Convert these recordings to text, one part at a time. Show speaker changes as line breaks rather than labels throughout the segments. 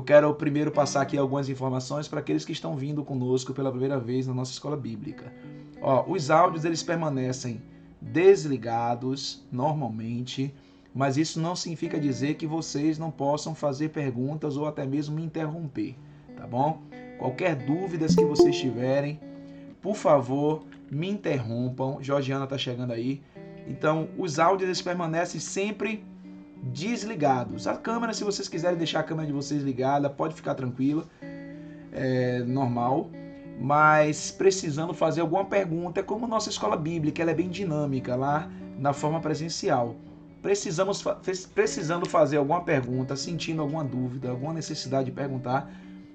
eu quero primeiro passar aqui algumas informações para aqueles que estão vindo conosco pela primeira vez na nossa escola bíblica. Os áudios eles permanecem desligados normalmente, mas isso não significa dizer que vocês não possam fazer perguntas ou até mesmo me interromper, tá bom? Qualquer dúvidas que vocês tiverem, por favor, me interrompam. Georgiana está chegando aí. Então, os áudios eles permanecem sempre desligados. A câmera, se vocês quiserem deixar a câmera de vocês ligada, pode ficar tranquila, é normal. Mas precisando fazer alguma pergunta, é como nossa escola bíblica, ela é bem dinâmica lá na forma presencial. Precisando fazer alguma pergunta, sentindo alguma dúvida, alguma necessidade de perguntar,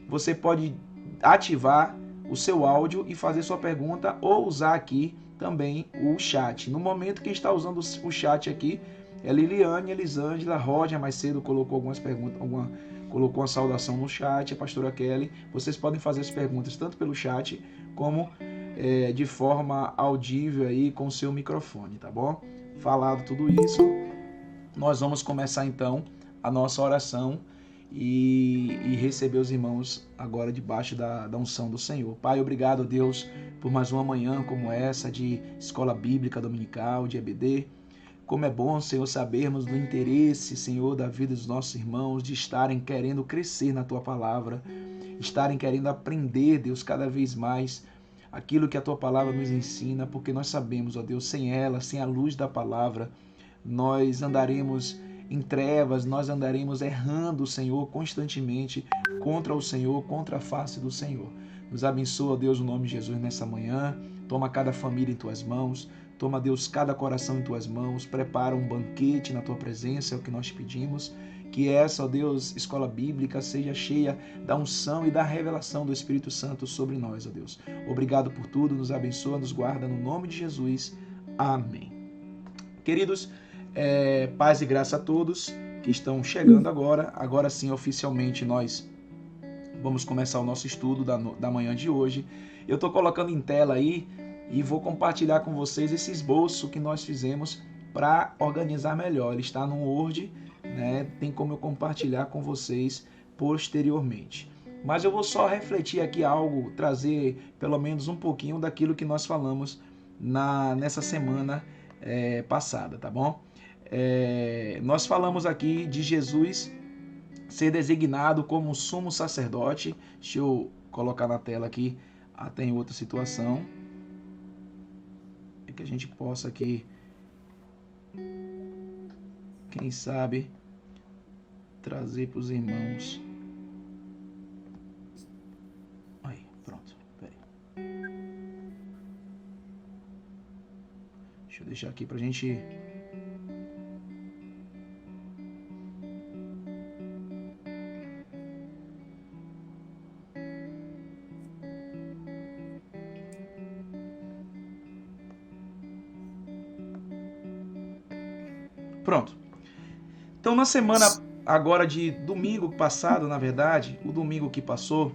você pode ativar o seu áudio e fazer sua pergunta ou usar aqui também o chat. No momento quem está usando o chat aqui é Liliane, Elisângela, Roger mais cedo colocou algumas perguntas, colocou uma saudação no chat, a pastora Kelly. Vocês podem fazer as perguntas tanto pelo chat como de forma audível aí com o seu microfone, tá bom? Falado tudo isso, nós vamos começar então a nossa oração e receber os irmãos agora debaixo da unção do Senhor. Pai, obrigado, Deus, por mais uma manhã como essa de escola bíblica dominical, de EBD. Como é bom, Senhor, sabermos do interesse, Senhor, da vida dos nossos irmãos, de estarem querendo crescer na Tua palavra, estarem querendo aprender, Deus, cada vez mais aquilo que a Tua palavra nos ensina, porque nós sabemos, ó Deus, sem ela, sem a luz da palavra, nós andaremos em trevas, nós andaremos errando, Senhor, constantemente contra o Senhor, contra a face do Senhor. Nos abençoa, Deus, no nome de Jesus nessa manhã. Toma cada família em Tuas mãos. Toma, Deus, cada coração em Tuas mãos. Prepara um banquete na Tua presença, é o que nós te pedimos. Que essa, ó Deus, escola bíblica seja cheia da unção e da revelação do Espírito Santo sobre nós, ó Deus. Obrigado por tudo, nos abençoa, nos guarda, no nome de Jesus. Amém. Queridos, paz e graça a todos que estão chegando agora. Agora sim, oficialmente, nós vamos começar o nosso estudo da manhã de hoje. Eu estou colocando em tela aí e vou compartilhar com vocês esse esboço que nós fizemos para organizar melhor. Ele está no Word, né? Tem como eu compartilhar com vocês posteriormente. Mas eu vou só refletir aqui algo, trazer pelo menos um pouquinho daquilo que nós falamos nessa semana passada, tá bom? Nós falamos aqui de Jesus ser designado como sumo sacerdote. Deixa eu colocar na tela aqui, até em outra situação, que a gente possa aqui, quem sabe, trazer para os irmãos. Aí, pronto, peraí. Deixa eu deixar aqui para a gente... Pronto. Então, na semana agora de domingo passado, na verdade, o domingo que passou,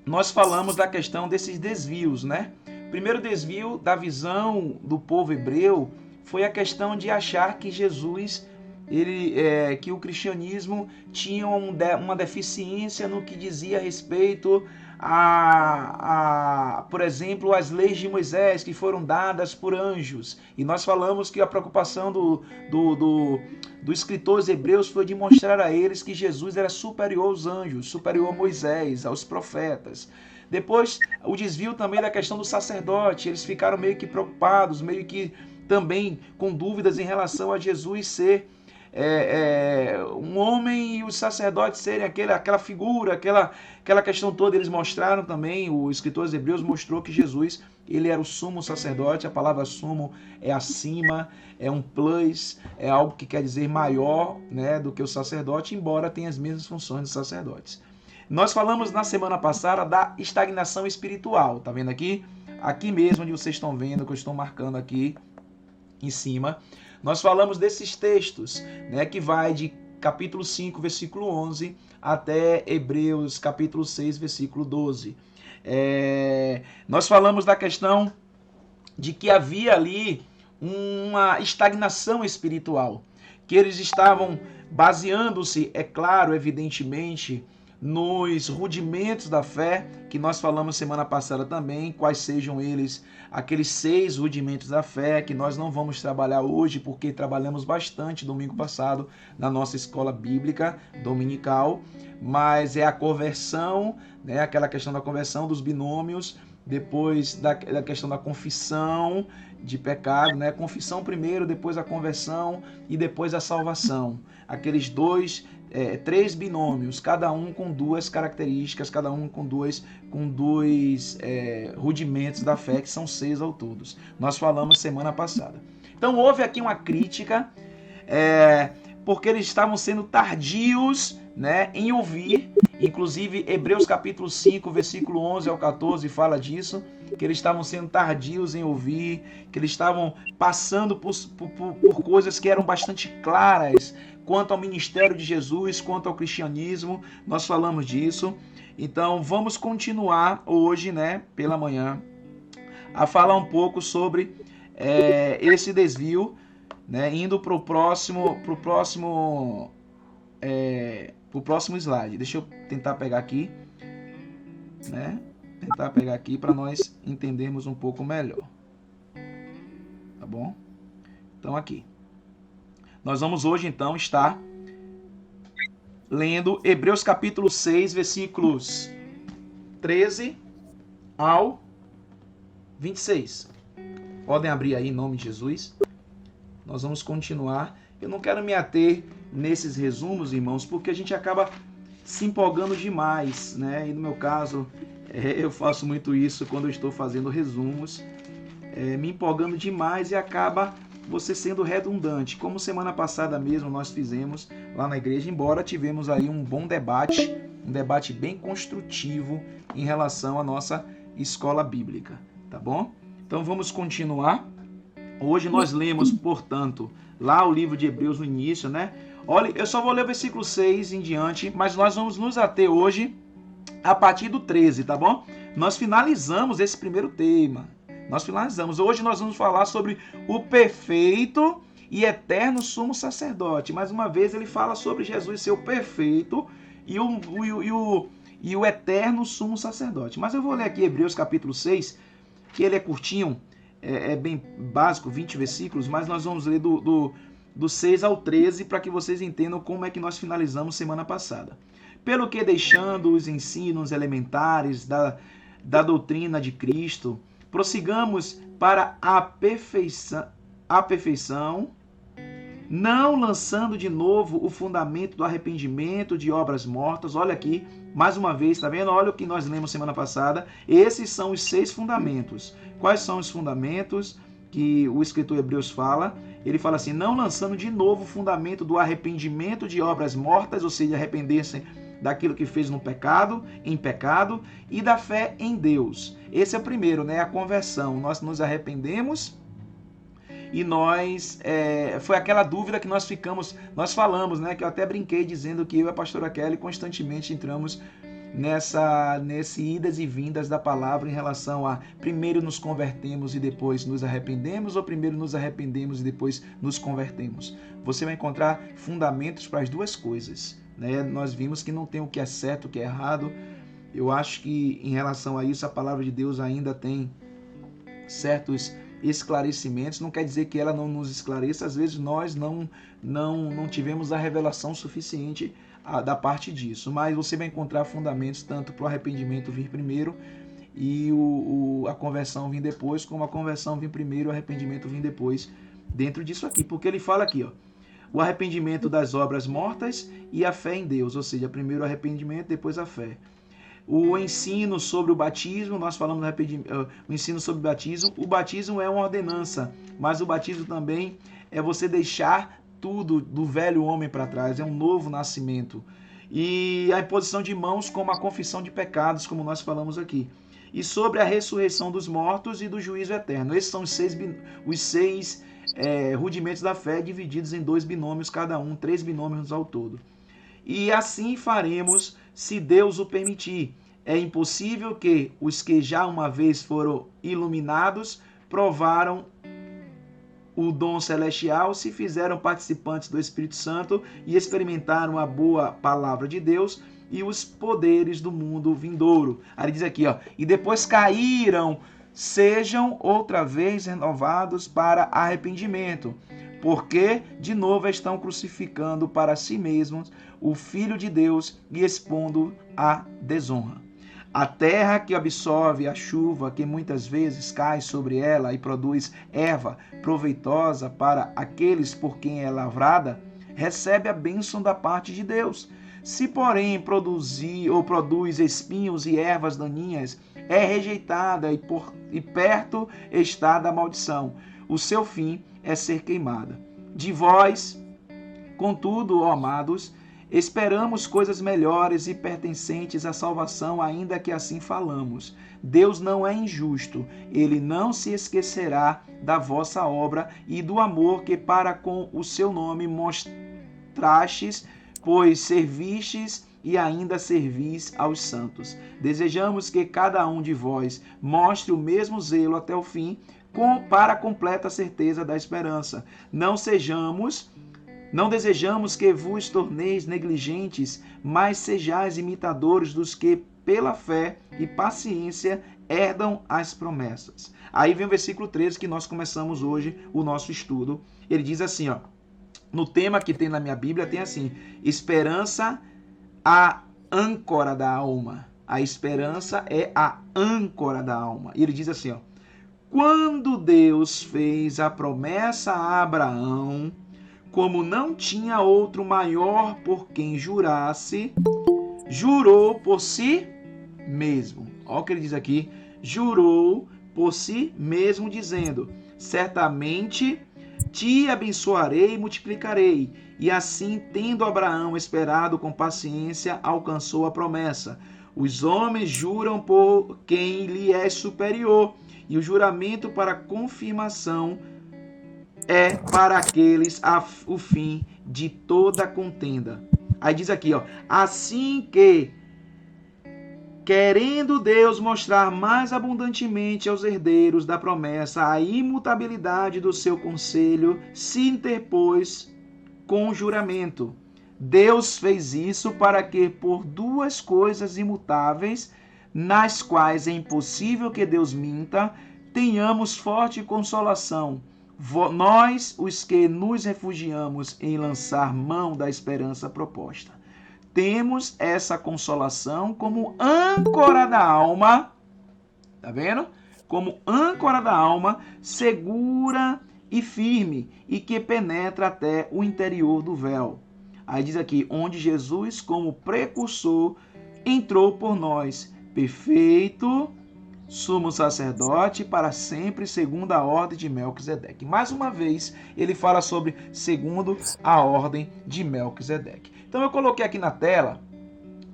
nós falamos da questão desses desvios, né? O primeiro desvio da visão do povo hebreu foi a questão de achar que Jesus, que o cristianismo tinha uma deficiência no que dizia respeito por exemplo, as leis de Moisés que foram dadas por anjos. E nós falamos que a preocupação dos escritores hebreus foi de mostrar a eles que Jesus era superior aos anjos, superior a Moisés, aos profetas. Depois, o desvio também da questão do sacerdote. Eles ficaram meio que preocupados, meio que também com dúvidas em relação a Jesus ser um homem e os sacerdotes serem aquela figura, aquela questão toda. Eles mostraram também, os escritores hebreus mostrou que Jesus, ele era o sumo sacerdote. A palavra sumo é acima, é um plus, é algo que quer dizer maior, né, do que o sacerdote, embora tenha as mesmas funções dos sacerdotes. Nós falamos na semana passada da estagnação espiritual, tá vendo aqui? Aqui mesmo onde vocês estão vendo, que eu estou marcando aqui em cima. Nós falamos desses textos, né, que vai de capítulo 5, versículo 11, até Hebreus, capítulo 6, versículo 12. Nós falamos da questão de que havia ali uma estagnação espiritual, que eles estavam baseando-se, é claro, evidentemente, nos rudimentos da fé, que nós falamos semana passada também, quais sejam eles, aqueles 6 rudimentos da fé, que nós não vamos trabalhar hoje, porque trabalhamos bastante domingo passado na nossa escola bíblica dominical, mas é a conversão, né, aquela questão da conversão dos binômios, depois da questão da confissão de pecado, né? Confissão primeiro, depois a conversão e depois a salvação. Aqueles 3 binômios, cada um com 2 características, cada um com dois rudimentos da fé, que são 6 ao todo. Nós falamos semana passada. Então houve aqui uma crítica, porque eles estavam sendo tardios, né, em ouvir. Inclusive Hebreus capítulo 5, versículo 11 ao 14 fala disso, que eles estavam sendo tardios em ouvir, que eles estavam passando por coisas que eram bastante claras quanto ao ministério de Jesus, quanto ao cristianismo. Nós falamos disso. Então vamos continuar hoje, né, pela manhã, a falar um pouco sobre esse desvio, né, indo para o próximo slide. Deixa eu tentar pegar aqui, né? Tentar pegar aqui para nós entendermos um pouco melhor. Tá bom? Então aqui. Nós vamos hoje então estar lendo Hebreus capítulo 6, versículos 13 ao 26. Podem abrir aí em nome de Jesus. Nós vamos continuar. Eu não quero me ater nesses resumos, irmãos, porque a gente acaba se empolgando demais, né? E no meu caso, eu faço muito isso quando eu estou fazendo resumos, me empolgando demais e acaba você sendo redundante, como semana passada mesmo nós fizemos lá na igreja, embora tivemos aí um bom debate, um debate bem construtivo em relação à nossa escola bíblica, tá bom? Então vamos continuar. Hoje nós lemos, portanto, lá o livro de Hebreus no início, né? Olha, eu só vou ler o versículo 6 em diante, mas nós vamos nos ater hoje a partir do 13, tá bom? Nós finalizamos esse primeiro tema. Hoje nós vamos falar sobre o perfeito e eterno sumo sacerdote. Mais uma vez ele fala sobre Jesus ser o perfeito e o eterno sumo sacerdote. Mas eu vou ler aqui Hebreus capítulo 6, que ele é curtinho, é bem básico, 20 versículos, mas nós vamos ler do 6 ao 13 para que vocês entendam como é que nós finalizamos semana passada. Pelo que, deixando os ensinos elementares da doutrina de Cristo, prossigamos para a perfeição, não lançando de novo o fundamento do arrependimento de obras mortas. Olha aqui, mais uma vez, tá vendo? Olha o que nós lemos semana passada. Esses são os 6 fundamentos. Quais são os fundamentos que o escritor Hebreus fala? Ele fala assim, não lançando de novo o fundamento do arrependimento de obras mortas, ou seja, arrepender-se daquilo que fez no pecado, em pecado, e da fé em Deus. Esse é o primeiro, né? A conversão. Nós nos arrependemos e foi aquela dúvida que nós falamos, né? Que eu até brinquei dizendo que eu e a pastora Kelly constantemente entramos nesse idas e vindas da palavra em relação a primeiro nos convertemos e depois nos arrependemos, ou primeiro nos arrependemos e depois nos convertemos. Você vai encontrar fundamentos para as duas coisas, né? Nós vimos que não tem o que é certo, o que é errado. Eu acho que em relação a isso a palavra de Deus ainda tem certos esclarecimentos. Não quer dizer que ela não nos esclareça. Às vezes nós não tivemos a revelação suficiente da parte disso, mas você vai encontrar fundamentos tanto para o arrependimento vir primeiro e a conversão vir depois, como a conversão vir primeiro e o arrependimento vir depois, dentro disso aqui, porque ele fala aqui, ó, o arrependimento das obras mortas e a fé em Deus, ou seja, primeiro o arrependimento, depois a fé. O ensino sobre o batismo, nós falamos o ensino sobre o batismo é uma ordenança, mas o batismo também é você deixar tudo do velho homem para trás, é um novo nascimento. E a imposição de mãos como a confissão de pecados, como nós falamos aqui. E sobre a ressurreição dos mortos e do juízo eterno. Esses são os seis rudimentos da fé, divididos em 2 binômios cada um, 3 binômios ao todo. E assim faremos, se Deus o permitir. É impossível que os que já uma vez foram iluminados provaram o dom celestial, se fizeram participantes do Espírito Santo e experimentaram a boa palavra de Deus, e os poderes do mundo vindouro. Aí ele diz aqui, ó, e depois caíram, sejam outra vez renovados para arrependimento, porque de novo estão crucificando para si mesmos o Filho de Deus e expondo a desonra. A terra que absorve a chuva que muitas vezes cai sobre ela e produz erva proveitosa para aqueles por quem é lavrada, recebe a bênção da parte de Deus. Se, porém, produz espinhos e ervas daninhas, é rejeitada e perto está da maldição. O seu fim é ser queimada. De vós, contudo, ó amados, esperamos coisas melhores e pertencentes à salvação, ainda que assim falamos. Deus não é injusto, ele não se esquecerá da vossa obra e do amor que para com o seu nome mostrastes, pois servistes e ainda servis aos santos. Desejamos que cada um de vós mostre o mesmo zelo até o fim, para a completa certeza da esperança. Não desejamos que vos torneis negligentes, mas sejais imitadores dos que, pela fé e paciência, herdam as promessas. Aí vem o versículo 13 que nós começamos hoje o nosso estudo. Ele diz assim, ó, no tema que tem na minha Bíblia, tem assim, esperança, a âncora da alma. A esperança é a âncora da alma. E ele diz assim, ó, quando Deus fez a promessa a Abraão, como não tinha outro maior por quem jurasse, jurou por si mesmo. Olha o que ele diz aqui. Jurou por si mesmo, dizendo, certamente te abençoarei e multiplicarei. E assim, tendo Abraão esperado com paciência, alcançou a promessa. Os homens juram por quem lhe é superior, e o juramento para confirmação é para aqueles o fim de toda contenda. Aí diz aqui, ó, assim que, querendo Deus mostrar mais abundantemente aos herdeiros da promessa a imutabilidade do seu conselho, se interpôs com juramento. Deus fez isso para que, por duas coisas imutáveis, nas quais é impossível que Deus minta, tenhamos forte consolação. Nós, os que nos refugiamos em lançar mão da esperança proposta. Temos essa consolação como âncora da alma, tá vendo? Como âncora da alma, segura e firme, e que penetra até o interior do véu. Aí diz aqui, onde Jesus, como precursor, entrou por nós, perfeito sumo sacerdote para sempre, segundo a ordem de Melquisedeque. Mais uma vez, ele fala sobre segundo a ordem de Melquisedeque. Então eu coloquei aqui na tela,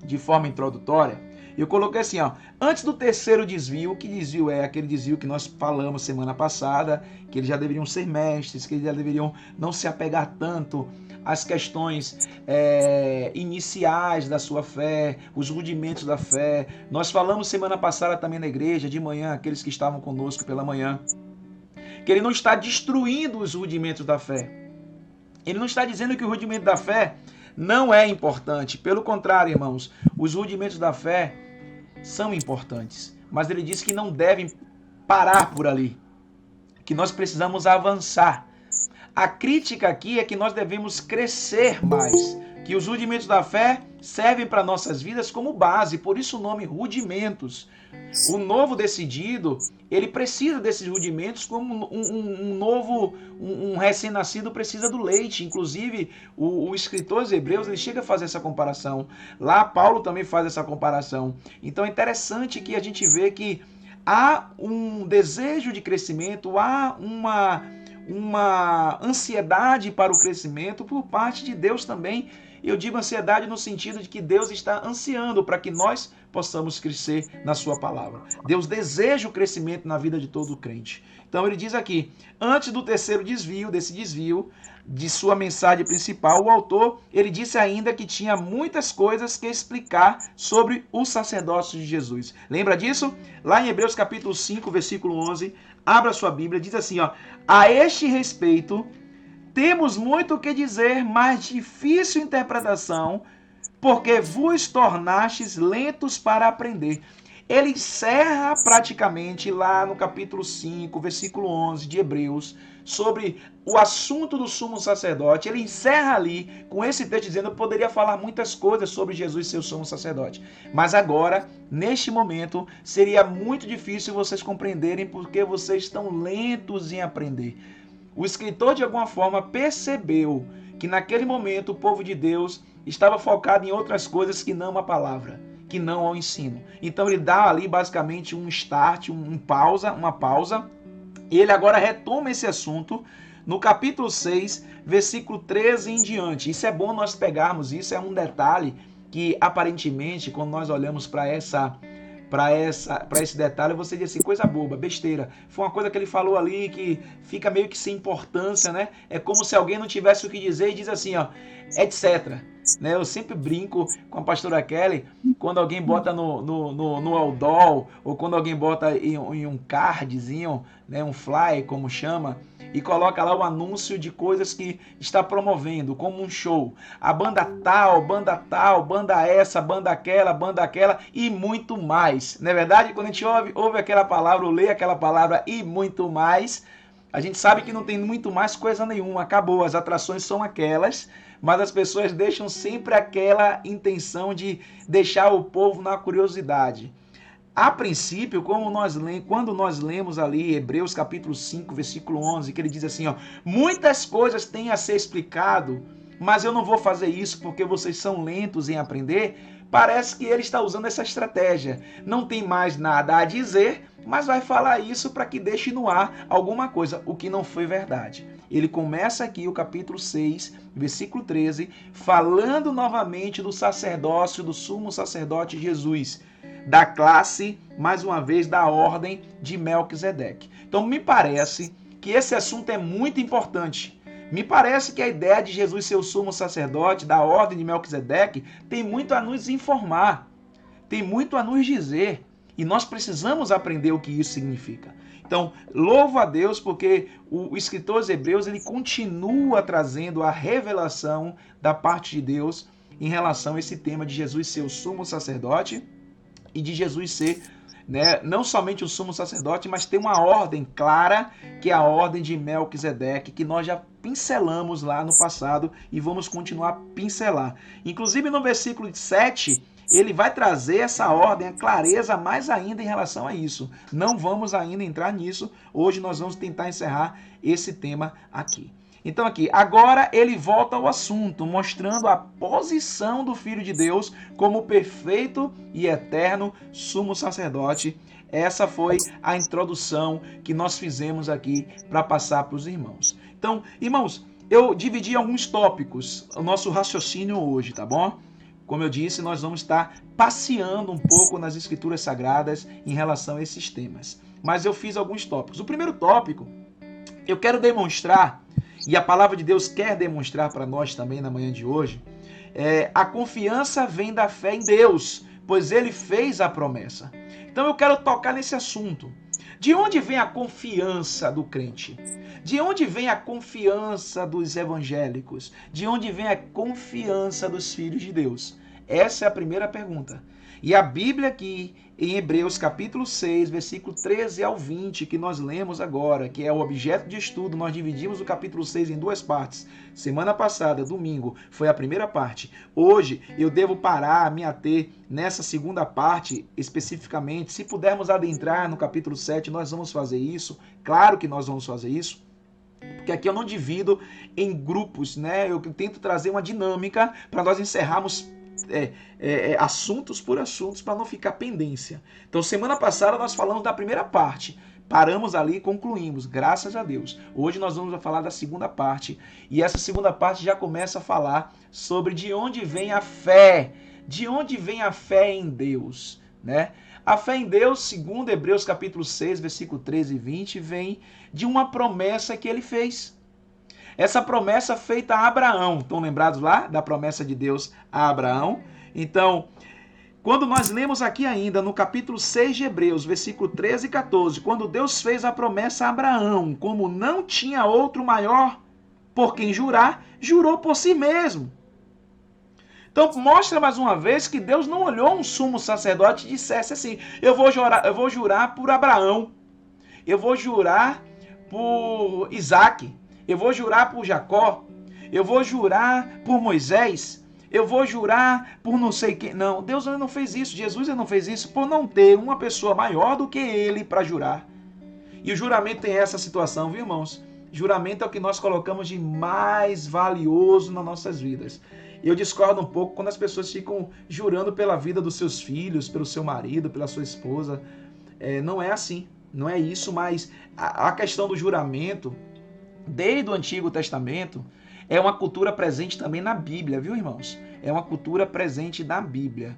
de forma introdutória, eu coloquei assim, ó, antes do terceiro desvio, que desvio é aquele desvio que nós falamos semana passada, que eles já deveriam ser mestres, que eles já deveriam não se apegar tanto às questões iniciais da sua fé, os rudimentos da fé. Nós falamos semana passada também na igreja, de manhã, aqueles que estavam conosco pela manhã, que ele não está destruindo os rudimentos da fé. Ele não está dizendo que o rudimento da fé não é importante. Pelo contrário, irmãos, os rudimentos da fé são importantes. Mas ele diz que não devem parar por ali, que nós precisamos avançar. A crítica aqui é que nós devemos crescer mais, que os rudimentos da fé servem para nossas vidas como base, por isso o nome rudimentos. O novo decidido, ele precisa desses rudimentos como um recém-nascido precisa do leite. Inclusive, o escritor aos Hebreus, ele chega a fazer essa comparação. Lá, Paulo também faz essa comparação. Então, é interessante que a gente vê que há um desejo de crescimento, há uma ansiedade para o crescimento por parte de Deus também. Eu digo ansiedade no sentido de que Deus está ansiando para que nós possamos crescer na sua palavra. Deus deseja o crescimento na vida de todo crente. Então ele diz aqui, antes do terceiro desvio, desse desvio de sua mensagem principal, o autor, ele disse ainda que tinha muitas coisas que explicar sobre o sacerdócio de Jesus. Lembra disso? Lá em Hebreus capítulo 5, versículo 11, abra sua Bíblia, diz assim, ó, a este respeito, temos muito o que dizer, mas difícil interpretação porque vos tornastes lentos para aprender. Ele encerra praticamente lá no capítulo 5, versículo 11 de Hebreus, sobre o assunto do sumo sacerdote. Ele encerra ali com esse texto dizendo: eu poderia falar muitas coisas sobre Jesus ser o sumo sacerdote, mas agora, neste momento, seria muito difícil vocês compreenderem porque vocês estão lentos em aprender. O escritor, de alguma forma, percebeu que naquele momento o povo de Deus estava focado em outras coisas que não a palavra, que não ao ensino. Então ele dá ali basicamente um start, uma pausa, e ele agora retoma esse assunto no capítulo 6, versículo 13 em diante. Isso é bom nós pegarmos, isso é um detalhe que aparentemente, quando nós olhamos para esse detalhe, você diz assim, coisa boba, besteira. Foi uma coisa que ele falou ali que fica meio que sem importância, né? É como se alguém não tivesse o que dizer e diz assim, ó, etc. Né? Eu sempre brinco com a pastora Kelly, quando alguém bota no outdoor, ou quando alguém bota em um cardzinho, né, um fly, como chama, e coloca lá o anúncio de coisas que está promovendo, como um show. A banda tal, banda essa, banda aquela e muito mais. Não é verdade? Quando a gente ouve aquela palavra, ou lê aquela palavra e muito mais, a gente sabe que não tem muito mais coisa nenhuma. Acabou, as atrações são aquelas, mas as pessoas deixam sempre aquela intenção de deixar o povo na curiosidade. A princípio, quando nós lemos ali Hebreus capítulo 5, versículo 11, que ele diz assim, ó, muitas coisas têm a ser explicado, mas eu não vou fazer isso porque vocês são lentos em aprender, parece que ele está usando essa estratégia. Não tem mais nada a dizer, mas vai falar isso para que deixe no ar alguma coisa, o que não foi verdade. Ele começa aqui o capítulo 6, versículo 13, falando novamente do sacerdócio, do sumo sacerdote Jesus, da classe, mais uma vez, da ordem de Melquisedeque. Então, me parece que esse assunto é muito importante. Me parece que a ideia de Jesus ser o sumo sacerdote, da ordem de Melquisedeque, tem muito a nos informar, tem muito a nos dizer. E nós precisamos aprender o que isso significa. Então, louvo a Deus porque o escritor aos Hebreus ele continua trazendo a revelação da parte de Deus em relação a esse tema de Jesus ser o sumo sacerdote e de Jesus ser, né, não somente o sumo sacerdote, mas tem uma ordem clara, que é a ordem de Melquisedeque, que nós já pincelamos lá no passado e vamos continuar a pincelar. Inclusive no versículo 7, ele vai trazer essa ordem, a clareza mais ainda em relação a isso. Não vamos ainda entrar nisso, hoje nós vamos tentar encerrar esse tema aqui. Então aqui, agora ele volta ao assunto, mostrando a posição do Filho de Deus como perfeito e eterno sumo sacerdote. Essa foi a introdução que nós fizemos aqui para passar para os irmãos. Então, irmãos, eu dividi alguns tópicos, o nosso raciocínio hoje, tá bom? Como eu disse, nós vamos estar passeando um pouco nas Escrituras Sagradas em relação a esses temas. Mas eu fiz alguns tópicos. O primeiro tópico, eu quero demonstrar, e a palavra de Deus quer demonstrar para nós também na manhã de hoje, a confiança vem da fé em Deus, pois Ele fez a promessa. Então eu quero tocar nesse assunto. De onde vem a confiança do crente? De onde vem a confiança dos evangélicos? De onde vem a confiança dos filhos de Deus? Essa é a primeira pergunta. E a Bíblia aqui, em Hebreus capítulo 6, versículo 13 ao 20, que nós lemos agora, que é o objeto de estudo, nós dividimos o capítulo 6 em duas partes. Semana passada, domingo, foi a primeira parte. Hoje, eu devo parar, me ater nessa segunda parte, especificamente. Se pudermos adentrar no capítulo 7, nós vamos fazer isso. Claro que nós vamos fazer isso. Porque aqui eu não divido em grupos, né? Eu tento trazer uma dinâmica para nós encerrarmos assuntos por assuntos para não ficar pendência. Então, semana passada nós falamos da primeira parte, paramos ali e concluímos, graças a Deus. Hoje nós vamos falar da segunda parte, e essa segunda parte já começa a falar sobre de onde vem a fé, de onde vem a fé em Deus, né? A fé em Deus, segundo Hebreus capítulo 6, versículo 13 e 20, vem de uma promessa que ele fez. Essa promessa feita a Abraão. Estão lembrados lá da promessa de Deus a Abraão? Então, quando nós lemos aqui ainda no capítulo 6 de Hebreus, versículo 13 e 14, quando Deus fez a promessa a Abraão, como não tinha outro maior por quem jurar, jurou por si mesmo. Então mostra mais uma vez que Deus não olhou um sumo sacerdote e dissesse assim: eu vou jurar por Abraão, eu vou jurar por Isaac, eu vou jurar por Jacó, eu vou jurar por Moisés, eu vou jurar por não sei quem. Não, Deus não fez isso, Jesus não fez isso por não ter uma pessoa maior do que ele para jurar. E o juramento tem essa situação, viu, irmãos? Juramento é o que nós colocamos de mais valioso nas nossas vidas. Eu discordo um pouco quando as pessoas ficam jurando pela vida dos seus filhos, pelo seu marido, pela sua esposa. Não é assim, não é isso, mas a questão do juramento, desde o Antigo Testamento, é uma cultura presente também na Bíblia, viu, irmãos? É uma cultura presente na Bíblia.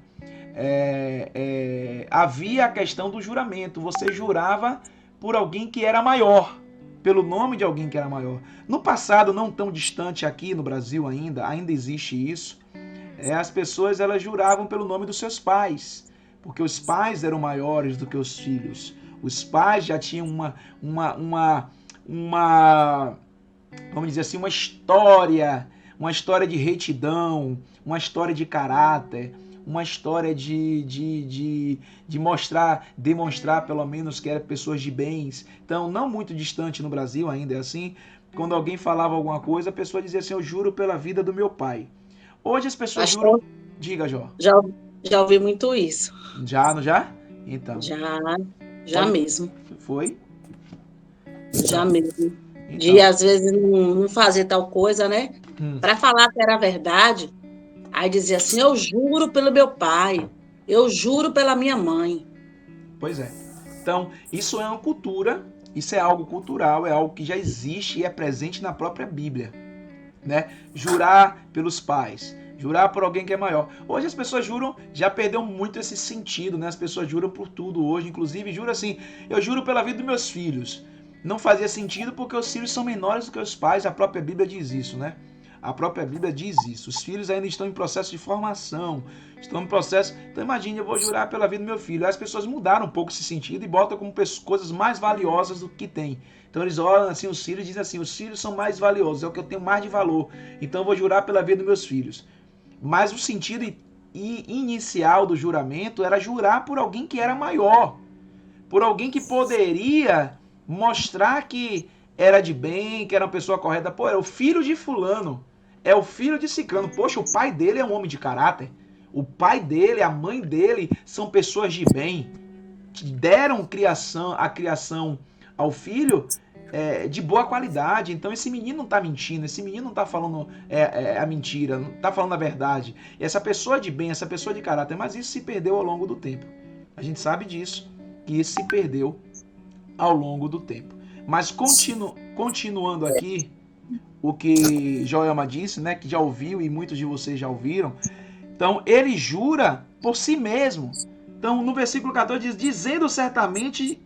Havia a questão do juramento, você jurava por alguém que era maior, pelo nome de alguém que era maior. No passado, não tão distante aqui no Brasil ainda existe isso. As pessoas elas juravam pelo nome dos seus pais, porque os pais eram maiores do que os filhos. Os pais já tinham vamos dizer assim, uma história de retidão, uma história de caráter, uma história de demonstrar pelo menos que eram pessoas de bens. Então, não muito distante no Brasil ainda é assim. Quando alguém falava alguma coisa, a pessoa dizia assim: eu juro pela vida do meu pai. Hoje as pessoas juram... Diga, Jó.
Já ouvi muito isso.
Já, não já? Então.
Já mesmo.
Foi?
Já mesmo.
Então.
De, às vezes, não fazer tal coisa, né? Para falar que era verdade, aí dizia assim: eu juro pelo meu pai, eu juro pela minha mãe.
Pois é. Então, isso é uma cultura, isso é algo cultural, é algo que já existe e é presente na própria Bíblia, né? Jurar pelos pais, jurar por alguém que é maior. Hoje as pessoas juram, já perdeu muito esse sentido, né? As pessoas juram por tudo hoje, inclusive jura assim: eu juro pela vida dos meus filhos. Não fazia sentido porque os filhos são menores do que os pais, a própria Bíblia diz isso, né? A própria Bíblia diz isso. Os filhos ainda estão em processo de formação, estão em processo... Então imagine, eu vou jurar pela vida do meu filho. Aí as pessoas mudaram um pouco esse sentido e botam como coisas mais valiosas do que tem. Então eles olham assim os filhos e dizem assim: os filhos são mais valiosos, é o que eu tenho mais de valor. Então eu vou jurar pela vida dos meus filhos. Mas o sentido inicial do juramento era jurar por alguém que era maior, por alguém que poderia mostrar que era de bem, que era uma pessoa correta. Pô, era o filho de fulano, é o filho de ciclano. Poxa, o pai dele é um homem de caráter. O pai dele, a mãe dele são pessoas de bem, que deram a criação ao filho de boa qualidade. Então esse menino não está mentindo, esse menino não está falando a mentira, não está falando a verdade. E essa pessoa de bem, essa pessoa de caráter, mas isso se perdeu ao longo do tempo. A gente sabe disso, que isso se perdeu ao longo do tempo. Mas continuando aqui, o que Joelma disse, né, que já ouviu e muitos de vocês já ouviram. Então, ele jura por si mesmo. Então, no versículo 14 diz: dizendo certamente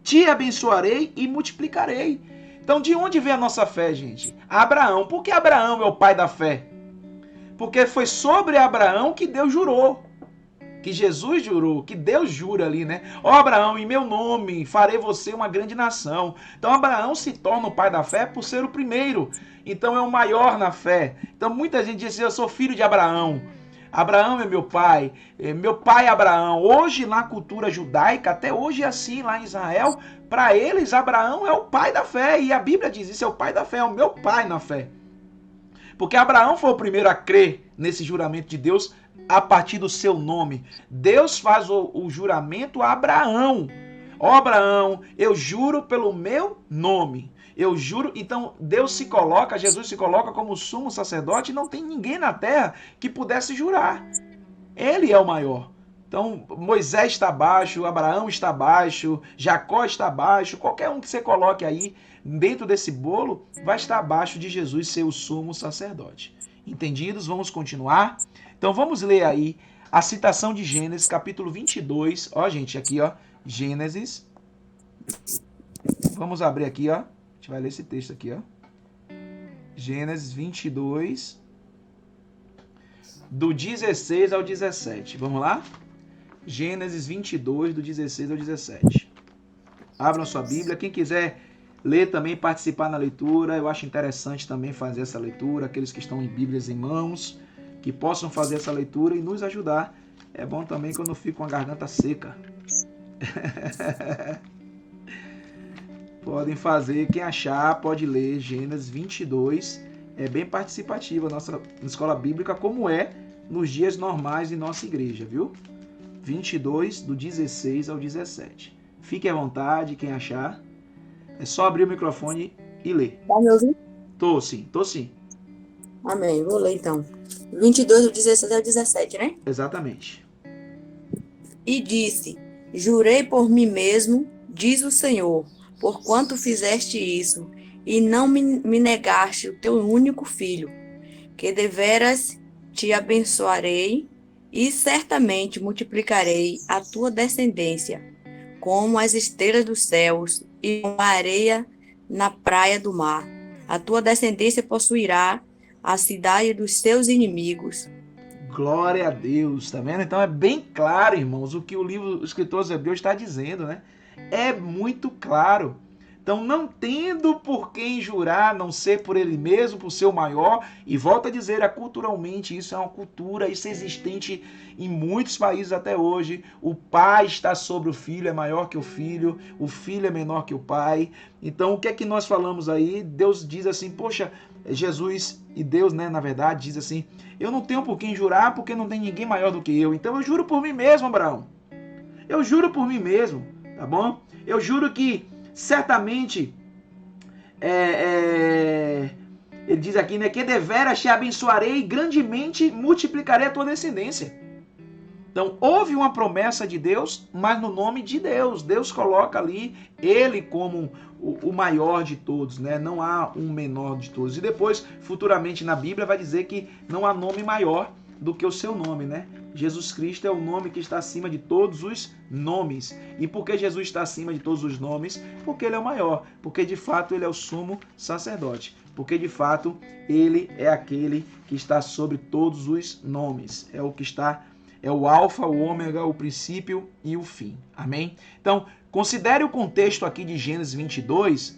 te abençoarei e multiplicarei. Então, de onde vem a nossa fé, gente? Abraão. Por que Abraão é o pai da fé? Porque foi sobre Abraão que Deus jurou, que Jesus jurou, que Deus jura ali, né? Ó Abraão, em meu nome farei você uma grande nação. Então Abraão se torna o pai da fé por ser o primeiro. Então é o maior na fé. Então muita gente diz assim: eu sou filho de Abraão. Abraão é meu pai é Abraão. Hoje na cultura judaica, até hoje é assim lá em Israel, para eles Abraão é o pai da fé. E a Bíblia diz isso: é o pai da fé, é o meu pai na fé. Porque Abraão foi o primeiro a crer nesse juramento de Deus a partir do seu nome. Deus faz o juramento a Abraão. Ó Abraão, eu juro pelo meu nome. Eu juro. Então Deus se coloca, Jesus se coloca como sumo sacerdote e não tem ninguém na terra que pudesse jurar. Ele é o maior. Então Moisés está abaixo, Abraão está abaixo, Jacó está abaixo, qualquer um que você coloque aí dentro desse bolo vai estar abaixo de Jesus ser o sumo sacerdote. Entendidos? Vamos continuar. Então vamos ler aí a citação de Gênesis, capítulo 22. Ó, gente, aqui, ó, Gênesis. Vamos abrir aqui, ó. A gente vai ler esse texto aqui, ó. Gênesis 22, do 16 ao 17. Vamos lá? Gênesis 22, do 16 ao 17. Abram sua Bíblia. Quem quiser ler também, participar na leitura, eu acho interessante também fazer essa leitura. Aqueles que estão em Bíblias em mãos, que possam fazer essa leitura e nos ajudar. É bom também quando eu fico com a garganta seca. Podem fazer, quem achar pode ler Gênesis 22. É bem participativa a nossa escola bíblica, como é nos dias normais de nossa igreja, viu? 22, do 16 ao 17. Fique à vontade, quem achar. É só abrir o microfone e ler.
Tá me ouvindo?
Tô sim.
Amém, vou ler então. 22, do 16 ao 17, né?
Exatamente.
E disse: Jurei por mim mesmo, diz o Senhor, porquanto fizeste isso, e não me negaste o teu único filho, que deveras te abençoarei, e certamente multiplicarei a tua descendência, como as estrelas dos céus e como a areia na praia do mar. A tua descendência possuirá a cidade dos seus inimigos.
Glória a Deus, tá vendo? Então é bem claro, irmãos, o que o escritor aos Hebreus está dizendo, né? É muito claro. Então, não tendo por quem jurar, não ser por ele mesmo, por ser o maior, e volta a dizer, culturalmente, isso é uma cultura, isso é existente em muitos países até hoje. O pai está sobre o filho, é maior que o filho é menor que o pai. Então, o que é que nós falamos aí? Deus diz assim, poxa, Jesus e Deus, né, na verdade, diz assim, eu não tenho por quem jurar, porque não tem ninguém maior do que eu. Então, eu juro por mim mesmo, Abraão. Eu juro por mim mesmo, tá bom? Eu juro que certamente, ele diz aqui, né, que deveras te abençoarei e grandemente multiplicarei a tua descendência. Então, houve uma promessa de Deus, mas no nome de Deus. Deus coloca ali ele como o maior de todos, né? Não há um menor de todos. E depois, futuramente na Bíblia, vai dizer que não há nome maior do que o seu nome, né? Jesus Cristo é o nome que está acima de todos os nomes. E por que Jesus está acima de todos os nomes? Porque ele é o maior. Porque de fato ele é o sumo sacerdote. Porque de fato ele é aquele que está sobre todos os nomes. É o que está, é o alfa, o ômega, o princípio e o fim. Amém? Então, considere o contexto aqui de Gênesis 22.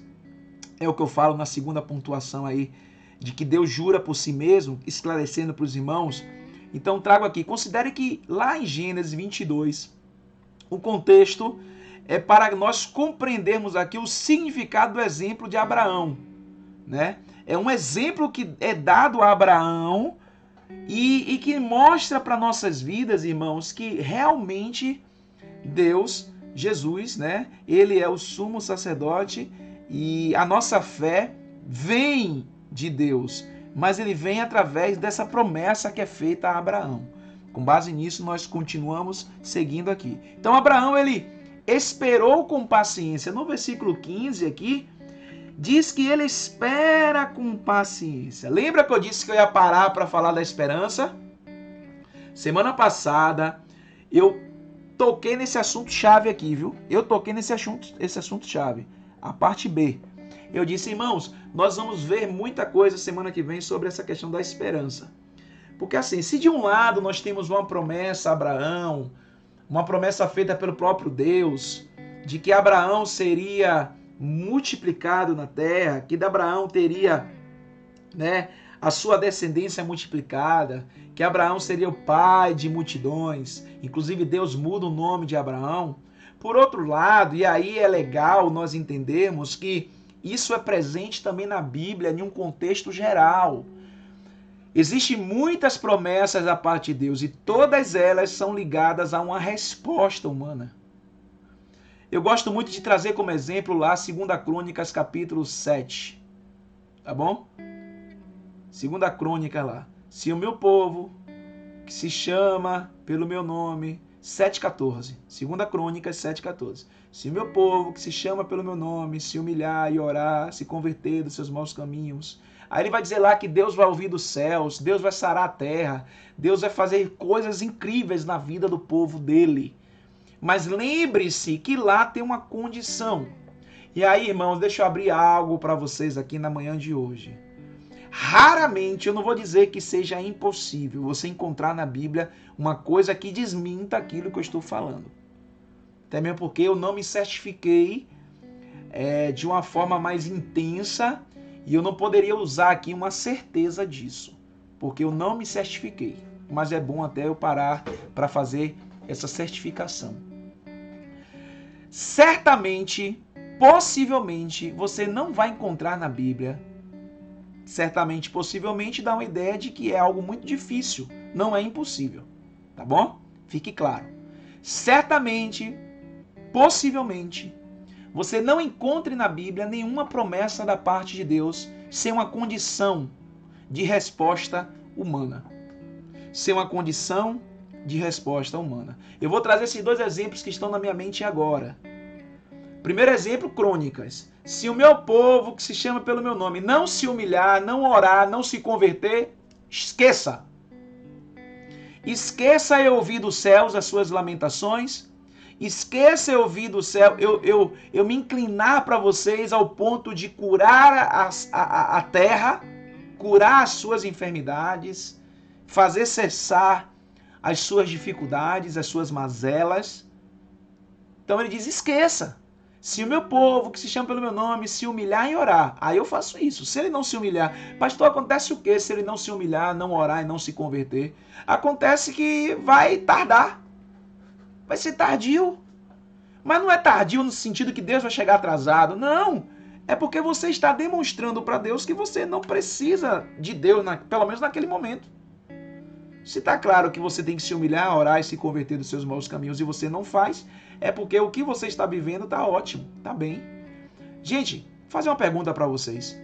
É o que eu falo na segunda pontuação aí, de que Deus jura por si mesmo, esclarecendo para os irmãos. Então trago aqui, considere que lá em Gênesis 22, o contexto é para nós compreendermos aqui o significado do exemplo de Abraão, né? É um exemplo que é dado a Abraão e que mostra para nossas vidas, irmãos, que realmente Deus, Jesus, né? Ele é o sumo sacerdote e a nossa fé vem de Deus, mas ele vem através dessa promessa que é feita a Abraão. Com base nisso, nós continuamos seguindo aqui. Então, Abraão, ele esperou com paciência. No versículo 15 aqui, diz que ele espera com paciência. Lembra que eu disse que eu ia parar para falar da esperança? Semana passada, eu toquei nesse assunto chave aqui, viu? Eu toquei nesse assunto chave. A parte B. Eu disse, irmãos, nós vamos ver muita coisa semana que vem sobre essa questão da esperança. Porque assim, se de um lado nós temos uma promessa a Abraão, uma promessa feita pelo próprio Deus, de que Abraão seria multiplicado na terra, que de Abraão teria, né, a sua descendência multiplicada, que Abraão seria o pai de multidões, inclusive Deus muda o nome de Abraão. Por outro lado, e aí é legal nós entendermos que isso é presente também na Bíblia, em um contexto geral. Existem muitas promessas da parte de Deus e todas elas são ligadas a uma resposta humana. Eu gosto muito de trazer como exemplo lá 2 Crônicas capítulo 7. Tá bom? 2 Crônica lá. Se o meu povo, que se chama pelo meu nome, 7,14. 2 Crônicas 7,14. Se o meu povo, que se chama pelo meu nome, se humilhar e orar, se converter dos seus maus caminhos. Aí ele vai dizer lá que Deus vai ouvir dos céus, Deus vai sarar a terra, Deus vai fazer coisas incríveis na vida do povo dele. Mas lembre-se que lá tem uma condição. E aí, irmãos, deixa eu abrir algo para vocês aqui na manhã de hoje. Raramente, eu não vou dizer que seja impossível você encontrar na Bíblia uma coisa que desminta aquilo que eu estou falando. Até mesmo porque eu não me certifiquei de uma forma mais intensa e eu não poderia usar aqui uma certeza disso. porque eu não me certifiquei. Mas é bom até eu parar para fazer essa certificação. Certamente, possivelmente, você não vai encontrar na Bíblia, certamente, possivelmente, dá uma ideia de que é algo muito difícil, não é impossível, tá bom? Fique claro. Certamente, possivelmente, você não encontre na Bíblia nenhuma promessa da parte de Deus sem uma condição de resposta humana. Sem uma condição de resposta humana. Eu vou trazer esses dois exemplos que estão na minha mente agora. Primeiro exemplo, Crônicas. Se o meu povo, que se chama pelo meu nome, não se humilhar, não orar, não se converter, esqueça. Esqueça eu ouvir dos céus as suas lamentações. Esqueça eu ouvir do céu, eu me inclinar para vocês ao ponto de curar a terra, curar as suas enfermidades, fazer cessar as suas dificuldades, as suas mazelas. Então ele diz, esqueça. Se o meu povo, que se chama pelo meu nome, se humilhar e orar, aí eu faço isso. Se ele não se humilhar, pastor, acontece o quê se ele não se humilhar, não orar e não se converter? Acontece que vai tardar. Vai ser tardio. Mas não é tardio no sentido que Deus vai chegar atrasado. Não. É porque você está demonstrando para Deus que você não precisa de Deus, pelo menos naquele momento. Se está claro que você tem que se humilhar, orar e se converter dos seus maus caminhos e você não faz, é porque o que você está vivendo está ótimo, está bem. Gente, vou fazer uma pergunta para vocês.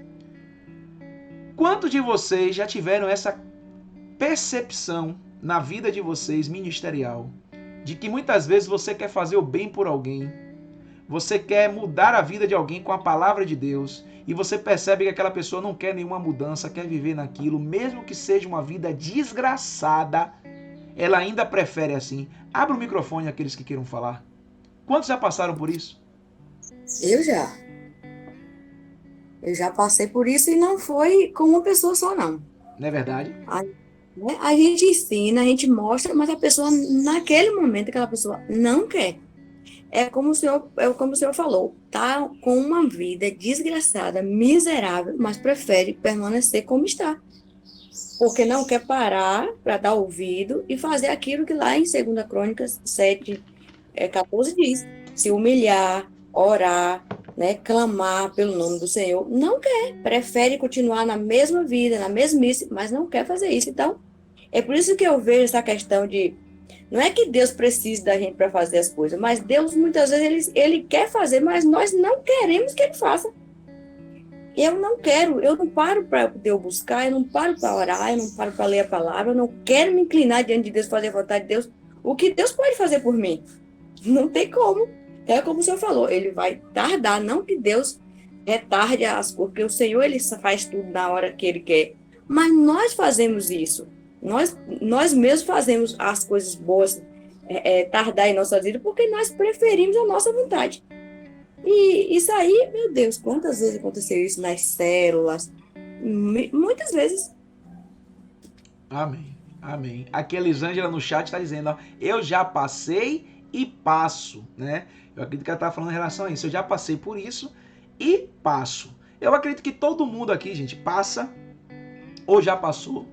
Quantos de vocês já tiveram essa percepção na vida de vocês, ministerial, de que muitas vezes você quer fazer o bem por alguém, você quer mudar a vida de alguém com a palavra de Deus, e você percebe que aquela pessoa não quer nenhuma mudança, quer viver naquilo, mesmo que seja uma vida desgraçada, ela ainda prefere assim. Abra o microfone àqueles que queiram falar. Quantos já passaram por isso?
Eu já. Eu já passei por isso e não foi com uma pessoa só, não.
Não é verdade?
A gente ensina, a gente mostra, mas a pessoa, naquele momento, aquela pessoa não quer. É como o senhor falou, tá com uma vida desgraçada, miserável, mas prefere permanecer como está. Porque não quer parar para dar ouvido e fazer aquilo que lá em 2 Crônicas 7, 14 diz. Se humilhar, orar, né, clamar pelo nome do Senhor. Não quer, prefere continuar na mesma vida, na mesmice, mas não quer fazer isso. Então, é por isso que eu vejo essa questão de não é que Deus precise da gente para fazer as coisas, mas Deus muitas vezes ele quer fazer, mas nós não queremos que ele faça. Eu não quero, eu não paro para eu buscar, eu não paro para orar, eu não paro para ler a palavra, eu não quero me inclinar diante de Deus, fazer a vontade de Deus. O que Deus pode fazer por mim? Não tem como. É como o senhor falou, ele vai tardar, não que Deus retarde as coisas, porque o Senhor ele faz tudo na hora que ele quer. Mas nós fazemos isso. Nós mesmos fazemos as coisas boas tardar em nossa vida porque nós preferimos a nossa vontade. E isso aí, meu Deus, quantas vezes aconteceu isso nas células? Muitas vezes.
Amém, amém. Aqui a Elisângela no chat está dizendo, ó, eu já passei e passo, né? Eu acredito que ela está falando em relação a isso. Eu já passei por isso e passo. Eu acredito que todo mundo aqui, gente, passa ou já passou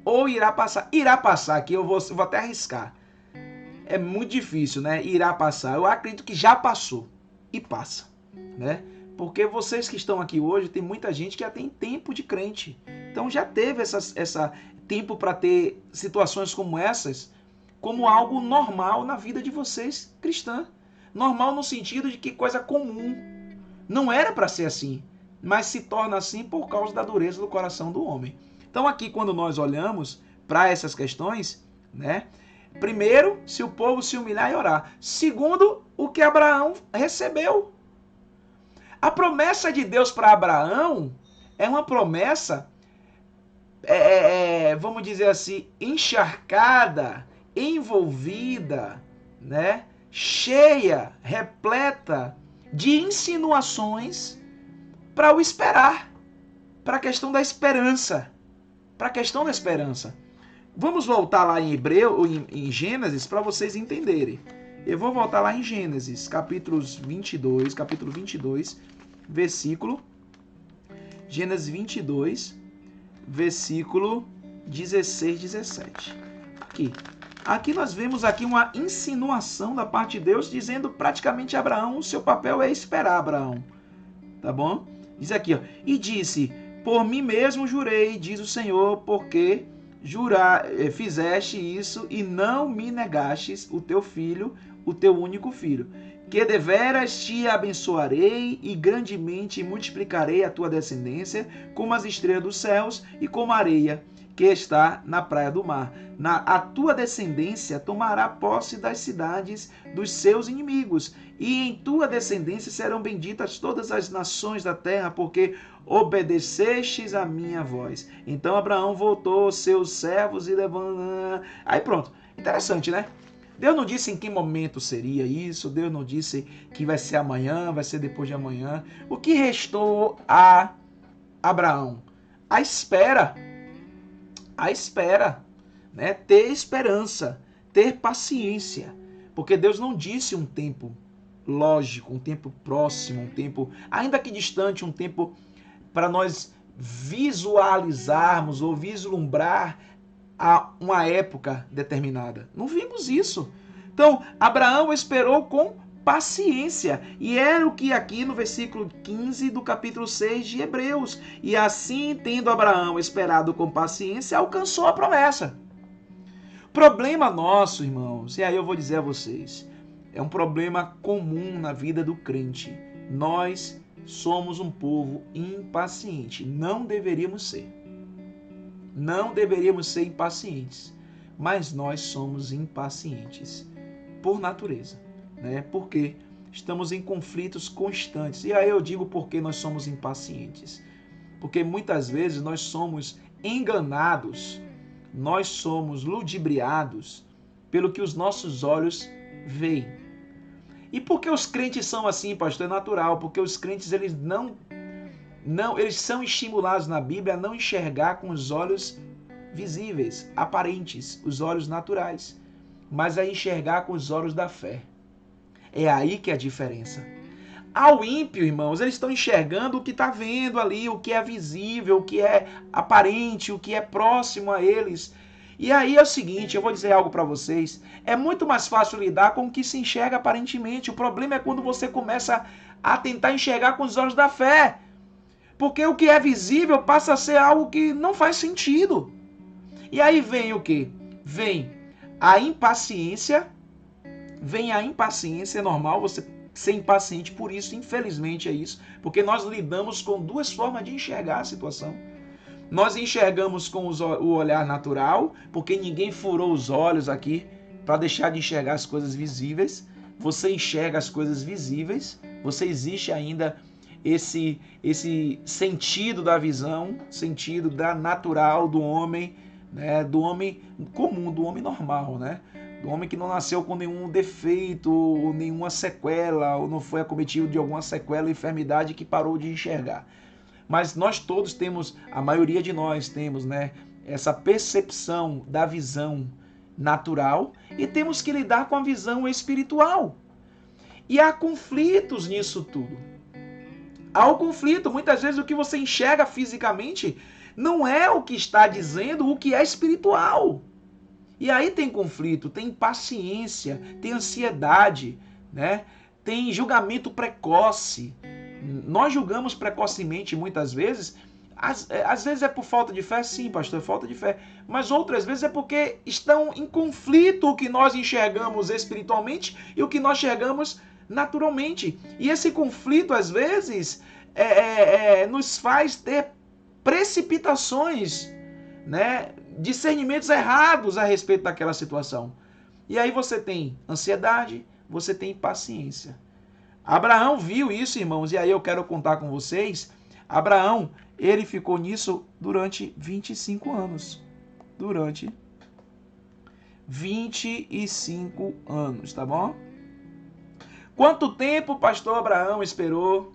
ou irá passar. Irá passar aqui, eu vou até arriscar. É muito difícil, né? Irá passar. Eu acredito que já passou e passa, né? Porque vocês que estão aqui hoje, tem muita gente que já tem tempo de crente. Então já teve essa tempo para ter situações como essas, como algo normal na vida de vocês, cristã. Normal no sentido de que coisa comum. Não era para ser assim, mas se torna assim por causa da dureza do coração do homem. Então aqui quando nós olhamos para essas questões, né? Primeiro, se o povo se humilhar e orar. Segundo, o que Abraão recebeu. A promessa de Deus para Abraão é uma promessa, vamos dizer assim, encharcada, envolvida, né? Cheia, repleta de insinuações para o esperar, para a questão da esperança, para a questão da esperança. Vamos voltar lá em em Gênesis, para vocês entenderem. Eu vou voltar lá em Gênesis, capítulo 22, versículo... Gênesis 22, versículo 16, 17. Aqui nós vemos aqui uma insinuação da parte de Deus, dizendo praticamente a Abraão, o seu papel é esperar Abraão. Tá bom? Diz aqui, ó, e disse, por mim mesmo jurei, diz o Senhor, porque fizeste isso e não me negastes o teu filho, o teu único filho, que deveras te abençoarei e grandemente multiplicarei a tua descendência como as estrelas dos céus e como a areia que está na praia do mar. A tua descendência tomará posse das cidades dos seus inimigos, e em tua descendência serão benditas todas as nações da terra, porque obedecestes a minha voz. Então Abraão voltou aos seus servos e levando... Aí pronto. Interessante, né? Deus não disse em que momento seria isso, Deus não disse que vai ser amanhã, vai ser depois de amanhã. O que restou a Abraão? A espera, né? Ter esperança, ter paciência, porque Deus não disse um tempo lógico, um tempo próximo, um tempo, ainda que distante, um tempo para nós visualizarmos ou vislumbrar a uma época determinada. Não vimos isso. Então, Abraão esperou com paciência, e era o que aqui no versículo 15 do capítulo 6 de Hebreus. E assim, tendo Abraão esperado com paciência, alcançou a promessa. Problema nosso, irmãos, e aí eu vou dizer a vocês, é um problema comum na vida do crente. Nós somos um povo impaciente. Não deveríamos ser. Não deveríamos ser impacientes. Mas nós somos impacientes por natureza, né? Porque estamos em conflitos constantes. E aí eu digo por que nós somos impacientes. Porque muitas vezes nós somos enganados, nós somos ludibriados pelo que os nossos olhos veem. E por que os crentes são assim, pastor? É natural, porque os crentes eles eles são estimulados na Bíblia a não enxergar com os olhos visíveis, aparentes, os olhos naturais, mas a enxergar com os olhos da fé. É aí que é a diferença. Ao ímpio, irmãos, eles estão enxergando o que está vendo ali, o que é visível, o que é aparente, o que é próximo a eles. E aí é o seguinte, eu vou dizer algo para vocês, é muito mais fácil lidar com o que se enxerga aparentemente. O problema é quando você começa a tentar enxergar com os olhos da fé. Porque o que é visível passa a ser algo que não faz sentido. E aí vem o quê? Vem a impaciência, é normal você ser impaciente por isso, infelizmente é isso, porque nós lidamos com duas formas de enxergar a situação. Nós enxergamos com o olhar natural, porque ninguém furou os olhos aqui para deixar de enxergar as coisas visíveis. Você enxerga as coisas visíveis, você existe ainda esse sentido da visão, sentido da natural do homem, né, do homem comum, do homem normal, né? Do homem que não nasceu com nenhum defeito, ou nenhuma sequela, ou não foi acometido de alguma sequela ou enfermidade que parou de enxergar. Mas nós todos temos, a maioria de nós temos, né, essa percepção da visão natural e temos que lidar com a visão espiritual. E há conflitos nisso tudo. Há um conflito, muitas vezes o que você enxerga fisicamente não é o que está dizendo o que é espiritual. E aí tem conflito, tem impaciência, tem ansiedade, né? Tem julgamento precoce. Nós julgamos precocemente muitas vezes. Às vezes é por falta de fé, sim, pastor, é falta de fé. Mas outras vezes é porque estão em conflito o que nós enxergamos espiritualmente e o que nós enxergamos naturalmente. E esse conflito, às vezes, nos faz ter precipitações, né? Discernimentos errados a respeito daquela situação. E aí você tem ansiedade, você tem impaciência. Abraão viu isso, irmãos, e aí eu quero contar com vocês. Abraão, ele ficou nisso durante 25 anos. Durante 25 anos, tá bom? Quanto tempo o pastor Abraão esperou?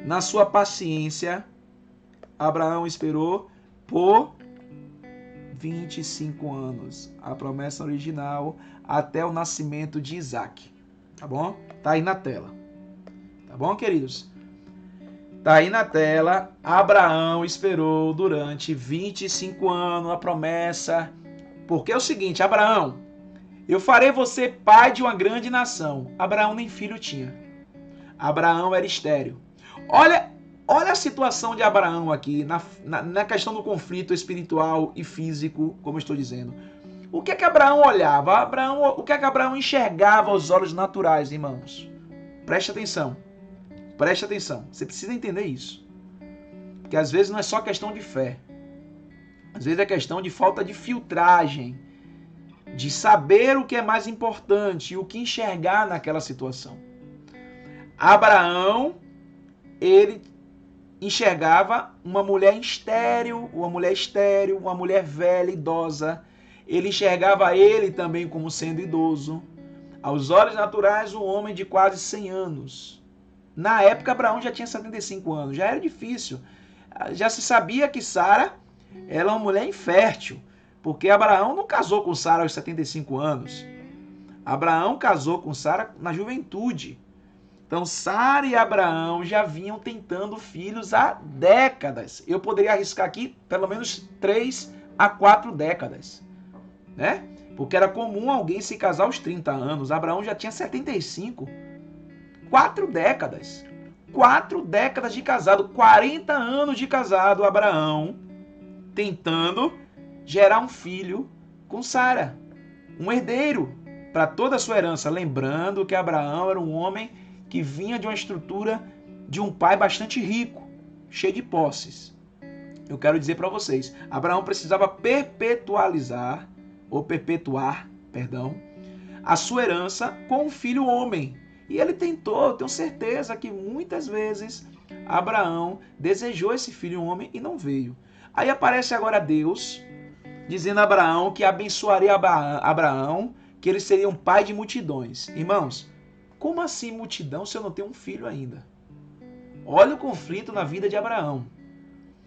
Na sua paciência, Abraão esperou por 25 anos. A promessa original até o nascimento de Isaac. Tá bom? Tá aí na tela. Tá bom, queridos? Tá aí na tela. Abraão esperou durante 25 anos a promessa. Porque é o seguinte, Abraão, eu farei você pai de uma grande nação. Abraão nem filho tinha. Abraão era estéril. Olha a situação de Abraão aqui, na questão do conflito espiritual e físico, como eu estou dizendo. O que é que Abraão olhava? O que é que Abraão enxergava aos olhos naturais, irmãos? Preste atenção. Preste atenção. Você precisa entender isso. Porque às vezes não é só questão de fé. Às vezes é questão de falta de filtragem, de saber o que é mais importante e o que enxergar naquela situação. Abraão, ele enxergava uma mulher estéril, uma mulher velha, idosa. Ele enxergava ele também como sendo idoso. Aos olhos naturais, um homem de quase 100 anos. Na época, Abraão já tinha 75 anos. Já era difícil. Já se sabia que Sara era uma mulher infértil, porque Abraão não casou com Sara aos 75 anos. Abraão casou com Sara na juventude. Então, Sara e Abraão já vinham tentando filhos há décadas. Eu poderia arriscar aqui pelo menos 3 a 4 décadas, né? Porque era comum alguém se casar aos 30 anos. Abraão já tinha 75. 4 décadas. 4 décadas de casado. 40 anos de casado, Abraão tentando gerar um filho com Sara. Um herdeiro para toda a sua herança. Lembrando que Abraão era um homem que vinha de uma estrutura de um pai bastante rico, cheio de posses. Eu quero dizer para vocês, Abraão precisava perpetuar, a sua herança com um filho homem. E ele tentou, eu tenho certeza que muitas vezes Abraão desejou esse filho homem e não veio. Aí aparece agora Deus, dizendo a Abraão que abençoaria Abraão, que ele seria um pai de multidões. Irmãos, como assim multidão se eu não tenho um filho ainda? Olha o conflito na vida de Abraão.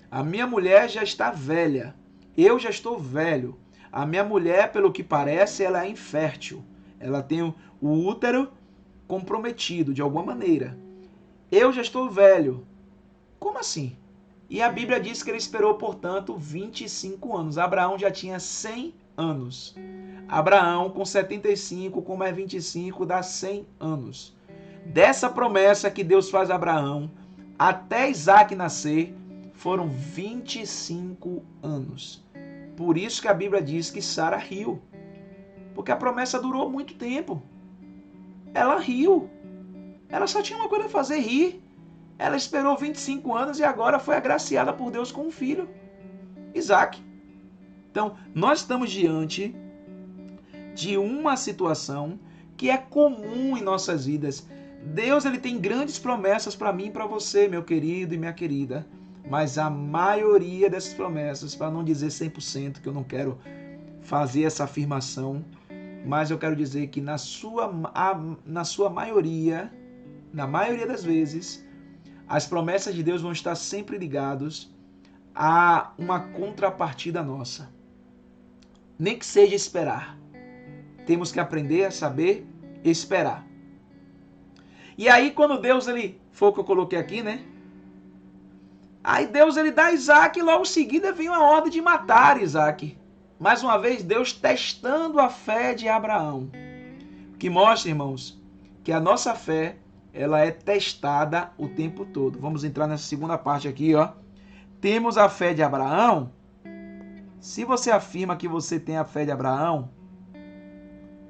A minha mulher já está velha. Eu já estou velho. A minha mulher, pelo que parece, ela é infértil. Ela tem o útero comprometido de alguma maneira. Eu já estou velho. Como assim? E a Bíblia diz que ele esperou, portanto, 25 anos. Abraão já tinha 100 anos. Abraão, com 75, com mais 25, dá 100 anos. Dessa promessa que Deus faz a Abraão, até Isaac nascer, foram 25 anos. Por isso que a Bíblia diz que Sara riu. Porque a promessa durou muito tempo. Ela riu. Ela só tinha uma coisa a fazer, rir. Ela esperou 25 anos e agora foi agraciada por Deus com um filho, Isaac. Então, nós estamos diante de uma situação que é comum em nossas vidas. Deus, ele tem grandes promessas para mim e para você, meu querido e minha querida. Mas a maioria dessas promessas, para não dizer 100%, que eu não quero fazer essa afirmação, mas eu quero dizer que na sua maioria, na maioria das vezes, as promessas de Deus vão estar sempre ligadas a uma contrapartida nossa. Nem que seja esperar. Temos que aprender a saber esperar. E aí, quando Deus, foi o que eu coloquei aqui, né? Aí Deus, dá a Isaac e logo em seguida vem uma ordem de matar Isaac. Mais uma vez, Deus testando a fé de Abraão. Que mostra, irmãos, que a nossa fé, ela é testada o tempo todo. Vamos entrar nessa segunda parte aqui, ó. Temos a fé de Abraão. Se você afirma que você tem a fé de Abraão,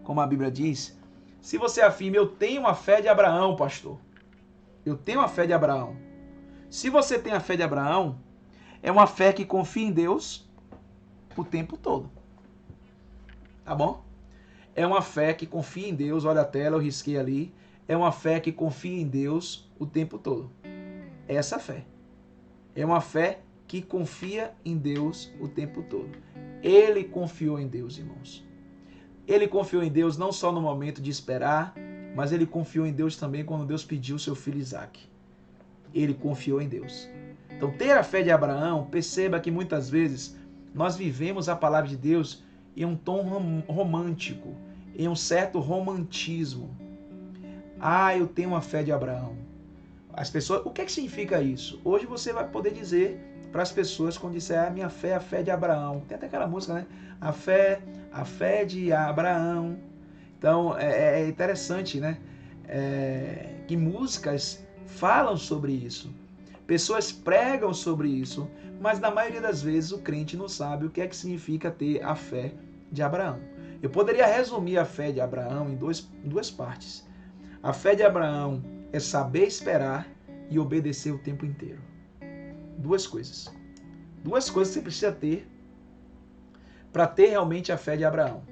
como a Bíblia diz, se você afirma, eu tenho a fé de Abraão, pastor. Eu tenho a fé de Abraão. Se você tem a fé de Abraão, é uma fé que confia em Deus o tempo todo. Tá bom? É uma fé que confia em Deus. Olha a tela, eu risquei ali. É uma fé que confia em Deus o tempo todo. Essa fé. É uma fé que confia em Deus o tempo todo. Ele confiou em Deus, irmãos. Ele confiou em Deus não só no momento de esperar, mas ele confiou em Deus também quando Deus pediu seu filho Isaac. Ele confiou em Deus. Então, ter a fé de Abraão, perceba que muitas vezes nós vivemos a palavra de Deus em um tom romântico, em um certo romantismo. Ah, eu tenho a fé de Abraão. As pessoas, o que é que significa isso? Hoje você vai poder dizer para as pessoas quando disser a minha fé é a fé de Abraão. Tem até aquela música, né? A fé de Abraão. Então é interessante, né? Que músicas falam sobre isso. Pessoas pregam sobre isso, mas na maioria das vezes o crente não sabe o que é que significa ter a fé de Abraão. Eu poderia resumir a fé de Abraão em duas partes. A fé de Abraão é saber esperar e obedecer o tempo inteiro. Duas coisas. Duas coisas que você precisa ter para ter realmente a fé de Abraão.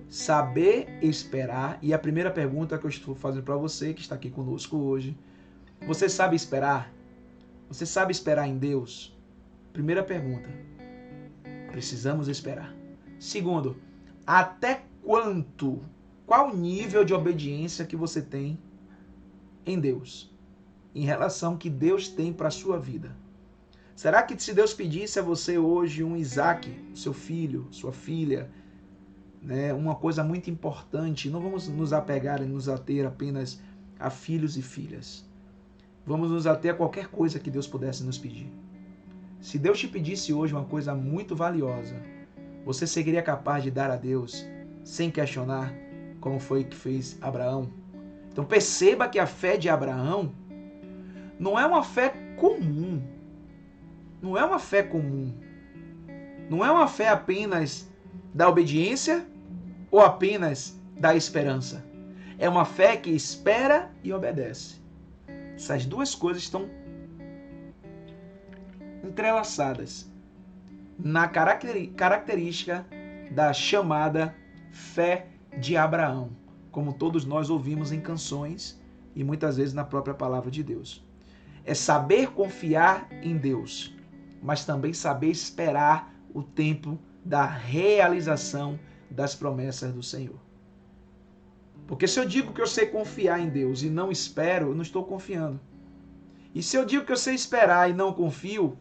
Saber esperar, e a primeira pergunta que eu estou fazendo para você que está aqui conosco hoje, você sabe esperar? Você sabe esperar em Deus? Primeira pergunta. Precisamos esperar. Segundo, até quanto? Qual o nível de obediência que você tem em Deus? Em relação ao que Deus tem para a sua vida? Será que se Deus pedisse a você hoje um Isaac, seu filho, sua filha, né, uma coisa muito importante, não vamos nos apegar e nos ater apenas a filhos e filhas. Vamos nos ater a qualquer coisa que Deus pudesse nos pedir. Se Deus te pedisse hoje uma coisa muito valiosa, você seria capaz de dar a Deus sem questionar, como foi que fez Abraão? Então perceba que a fé de Abraão não é uma fé comum. Não é uma fé comum. Não é uma fé apenas da obediência ou apenas da esperança. É uma fé que espera e obedece. Essas duas coisas estão entrelaçadas na característica da chamada fé de Abraão, como todos nós ouvimos em canções e muitas vezes na própria palavra de Deus. É saber confiar em Deus, mas também saber esperar o tempo da realização das promessas do Senhor. Porque se eu digo que eu sei confiar em Deus e não espero, eu não estou confiando. E se eu digo que eu sei esperar e não confio,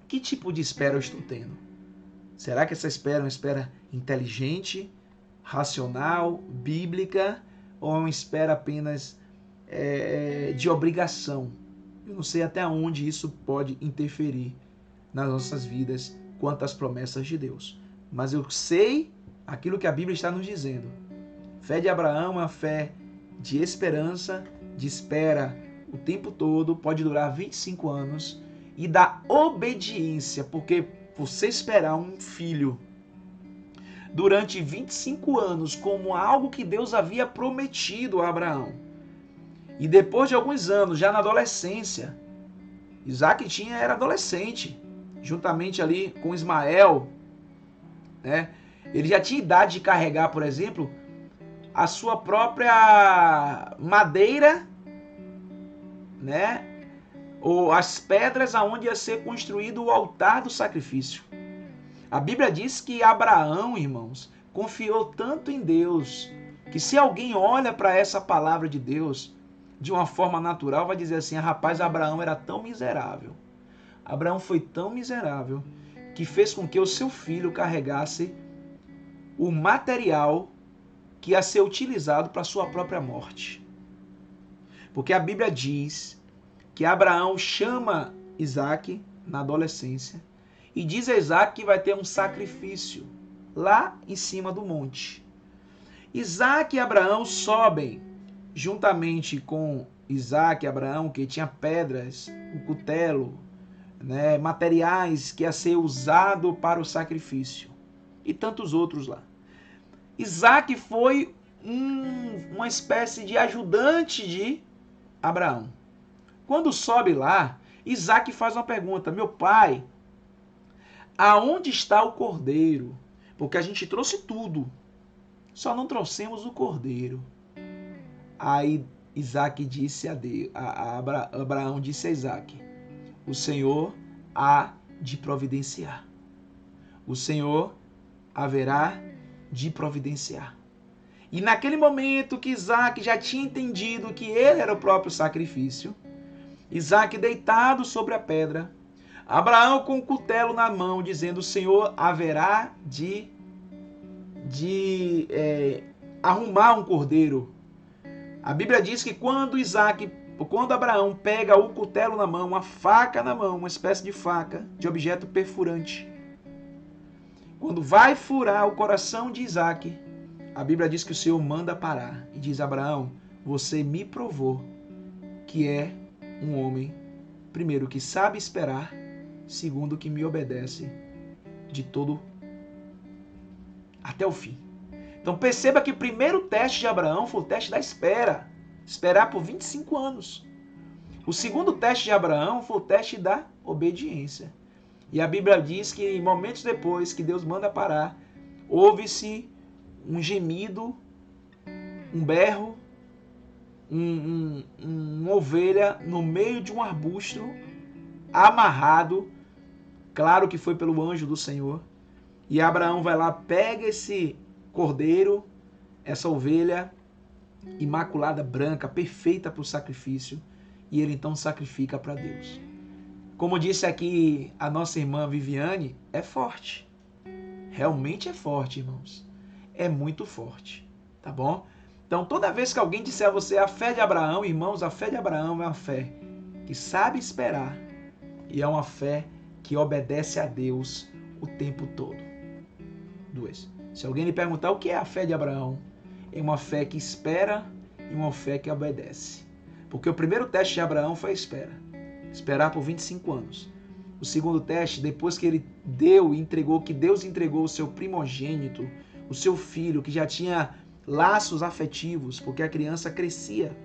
que tipo de espera eu estou tendo? Será que essa espera é uma espera inteligente, racional, bíblica, ou é uma espera apenas de obrigação? Eu não sei até onde isso pode interferir nas nossas vidas quanto às promessas de Deus. Mas eu sei aquilo que a Bíblia está nos dizendo. Fé de Abraão é uma fé de esperança, de espera o tempo todo, pode durar 25 anos, e da obediência, porque você esperar um filho durante 25 anos como algo que Deus havia prometido a Abraão, e depois de alguns anos, já na adolescência, Isaac era adolescente, juntamente ali com Ismael, né? Ele já tinha idade de carregar, por exemplo, a sua própria madeira, né? Ou as pedras aonde ia ser construído o altar do sacrifício. A Bíblia diz que Abraão, irmãos, confiou tanto em Deus, que se alguém olha para essa palavra de Deus de uma forma natural, vai dizer assim: rapaz, Abraão era tão miserável. Abraão foi tão miserável que fez com que o seu filho carregasse o material que ia ser utilizado para a sua própria morte. Porque a Bíblia diz que Abraão chama Isaac na adolescência e diz a Isaac que vai ter um sacrifício lá em cima do monte. Isaac e Abraão sobem juntamente com Isaac e Abraão, que tinha pedras, um cutelo, né, materiais que ia ser usado para o sacrifício, e tantos outros lá. Isaac foi uma espécie de ajudante de Abraão. Quando sobe lá, Isaac faz uma pergunta: meu pai, aonde está o cordeiro? Porque a gente trouxe tudo, só não trouxemos o cordeiro. Aí Isaac disse Abraão disse a Isaac: o Senhor há de providenciar. O Senhor haverá de providenciar. E naquele momento que Isaac já tinha entendido que ele era o próprio sacrifício, Isaac deitado sobre a pedra, Abraão com o cutelo na mão, dizendo: o Senhor haverá de arrumar um cordeiro. A Bíblia diz que quando quando Abraão pega o cutelo na mão, uma faca na mão, uma espécie de faca, de objeto perfurante, quando vai furar o coração de Isaac, a Bíblia diz que o Senhor manda parar e diz: Abraão, você me provou que é um homem, primeiro, que sabe esperar, segundo, que me obedece de todo até o fim. Então perceba que o primeiro teste de Abraão foi o teste da espera. Esperar por 25 anos. O segundo teste de Abraão foi o teste da obediência. E a Bíblia diz que momentos depois que Deus manda parar, houve-se um gemido, um berro, uma ovelha no meio de um arbusto, amarrado, claro que foi pelo anjo do Senhor. E Abraão vai lá, pega esse cordeiro, essa ovelha imaculada, branca, perfeita para o sacrifício, e ele então sacrifica para Deus. Como disse aqui a nossa irmã Viviane, é forte. Realmente é forte, irmãos. É muito forte, tá bom? Então, toda vez que alguém disser a você a fé de Abraão, irmãos, a fé de Abraão é uma fé que sabe esperar e é uma fé que obedece a Deus o tempo todo. 2. Se alguém lhe perguntar o que é a fé de Abraão, é uma fé que espera e uma fé que obedece. Porque o primeiro teste de Abraão foi a espera. Esperar por 25 anos. O segundo teste, depois que ele que Deus entregou o seu primogênito, o seu filho, que já tinha laços afetivos, porque a criança crescia,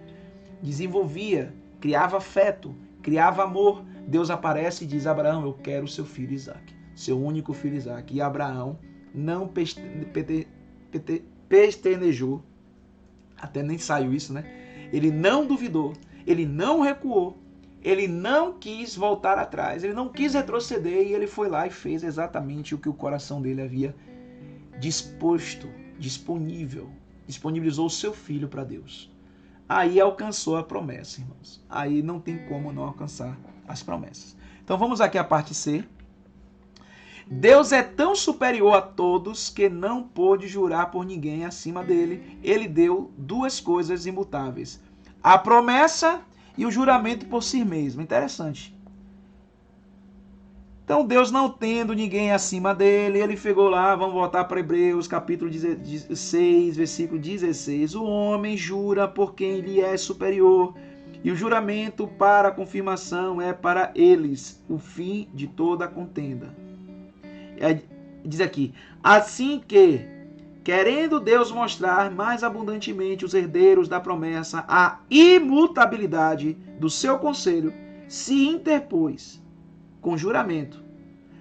desenvolvia, criava afeto, criava amor. Deus aparece e diz: Abraão, eu quero o seu filho Isaac, seu único filho Isaac. E Abraão não pesternejou, até nem saiu isso, né? Ele não duvidou, ele não recuou, ele não quis voltar atrás, ele não quis retroceder, e ele foi lá e fez exatamente o que o coração dele havia disponibilizou o seu filho para Deus. Aí alcançou a promessa, irmãos. Aí não tem como não alcançar as promessas. Então vamos aqui à parte C. Deus é tão superior a todos que não pôde jurar por ninguém acima dele. Ele deu duas coisas imutáveis: a promessa e o juramento por si mesmo. Interessante. Então Deus, não tendo ninguém acima dele, ele chegou lá, vamos voltar para Hebreus capítulo 6, versículo 16. O homem jura por quem lhe é superior, e o juramento para a confirmação é para eles o fim de toda a contenda. Diz aqui: assim que, querendo Deus mostrar mais abundantemente os herdeiros da promessa a imutabilidade do seu conselho, se interpôs com juramento.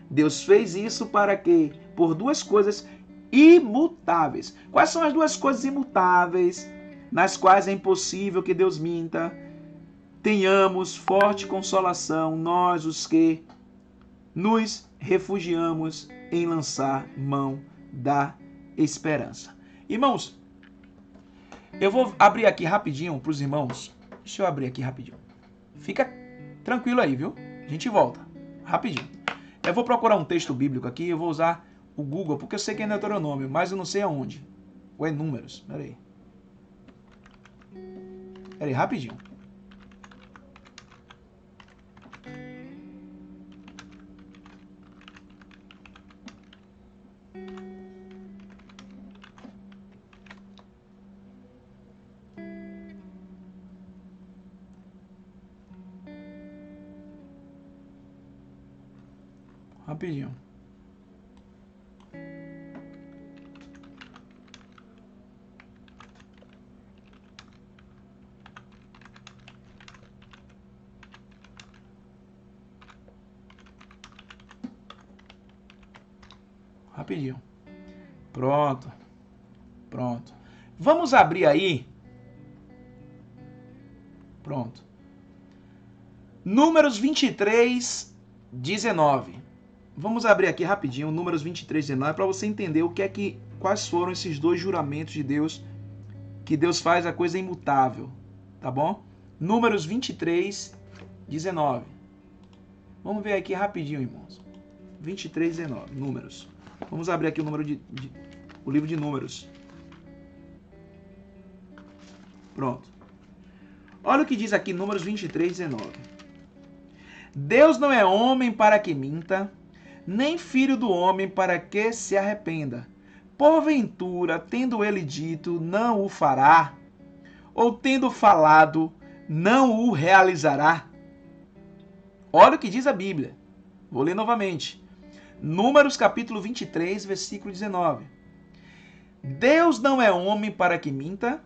Deus fez isso para que, por duas coisas imutáveis. Quais são as duas coisas imutáveis nas quais é impossível que Deus minta? Tenhamos forte consolação, nós os que nos refugiamos em lançar mão da esperança. Irmãos, eu vou abrir aqui rapidinho para os irmãos. Deixa eu abrir aqui rapidinho. Fica tranquilo aí, viu? A gente volta rapidinho. Eu vou procurar um texto bíblico aqui. Eu vou usar o Google, porque eu sei que é Deuteronômio, mas eu não sei aonde. Ou é Números. Peraí, rapidinho. Rapidinho. Rapidinho. Pronto. Pronto. Vamos abrir aí. Pronto. Números 23, 19. Vamos abrir aqui rapidinho, Números 23, 19, para você entender quais foram esses dois juramentos de Deus, que Deus faz a coisa imutável, tá bom? Números 23, 19. Vamos ver aqui rapidinho, irmãos. 23, 19, Números. Vamos abrir aqui o livro de Números. Pronto. Olha o que diz aqui, Números 23, 19. Deus não é homem para que minta, nem filho do homem para que se arrependa. Porventura, tendo ele dito, não o fará, ou tendo falado, não o realizará. Olha o que diz a Bíblia. Vou ler novamente. Números capítulo 23, versículo 19. Deus não é homem para que minta,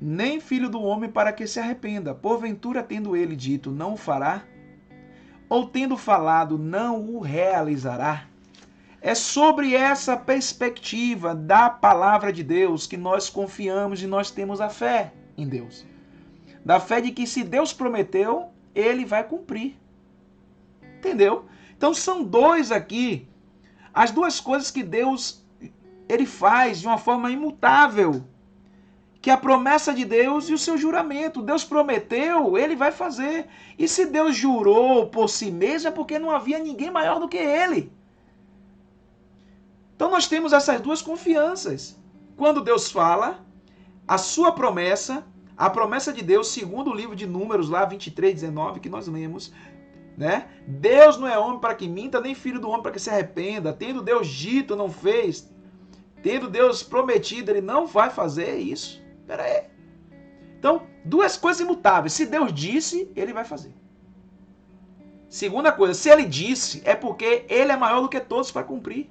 nem filho do homem para que se arrependa. Porventura, tendo ele dito, não o fará, ou tendo falado, não o realizará. É sobre essa perspectiva da palavra de Deus que nós confiamos e nós temos a fé em Deus. Da fé de que se Deus prometeu, ele vai cumprir. Entendeu? Então são dois aqui, as duas coisas que Deus ele faz de uma forma imutável, que é a promessa de Deus e o seu juramento. Deus prometeu, ele vai fazer. E se Deus jurou por si mesmo, é porque não havia ninguém maior do que ele. Então nós temos essas duas confianças. Quando Deus fala, a sua promessa, a promessa de Deus, segundo o livro de Números, lá 23, 19, que nós lemos, né? Deus não é homem para que minta, nem filho do homem para que se arrependa. Tendo Deus dito, não fez. Tendo Deus prometido, ele não vai fazer isso. Espera aí. Então, duas coisas imutáveis. Se Deus disse, ele vai fazer. Segunda coisa, se ele disse, é porque ele é maior do que todos para cumprir.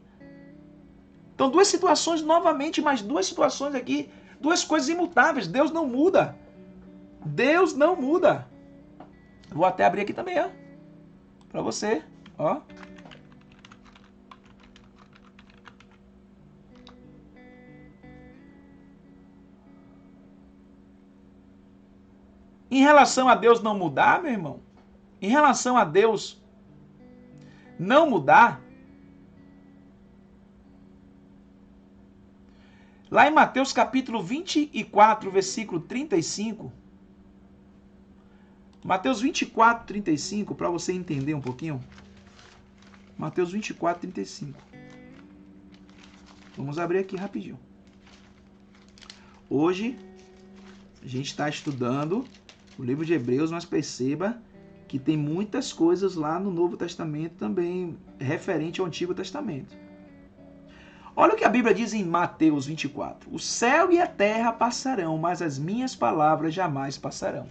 Então, duas situações novamente, mas duas situações aqui, duas coisas imutáveis. Deus não muda. Deus não muda. Vou até abrir aqui também, ó. Para você, ó. Em relação a Deus não mudar, meu irmão, em relação a Deus não mudar, lá em Mateus capítulo 24, versículo 35, Mateus 24, 35, para você entender um pouquinho, Mateus 24, 35. Vamos abrir aqui rapidinho. Hoje, a gente está estudando o livro de Hebreus, mas perceba que tem muitas coisas lá no Novo Testamento também referente ao Antigo Testamento. Olha o que a Bíblia diz em Mateus 24. O céu e a terra passarão, mas as minhas palavras jamais passarão.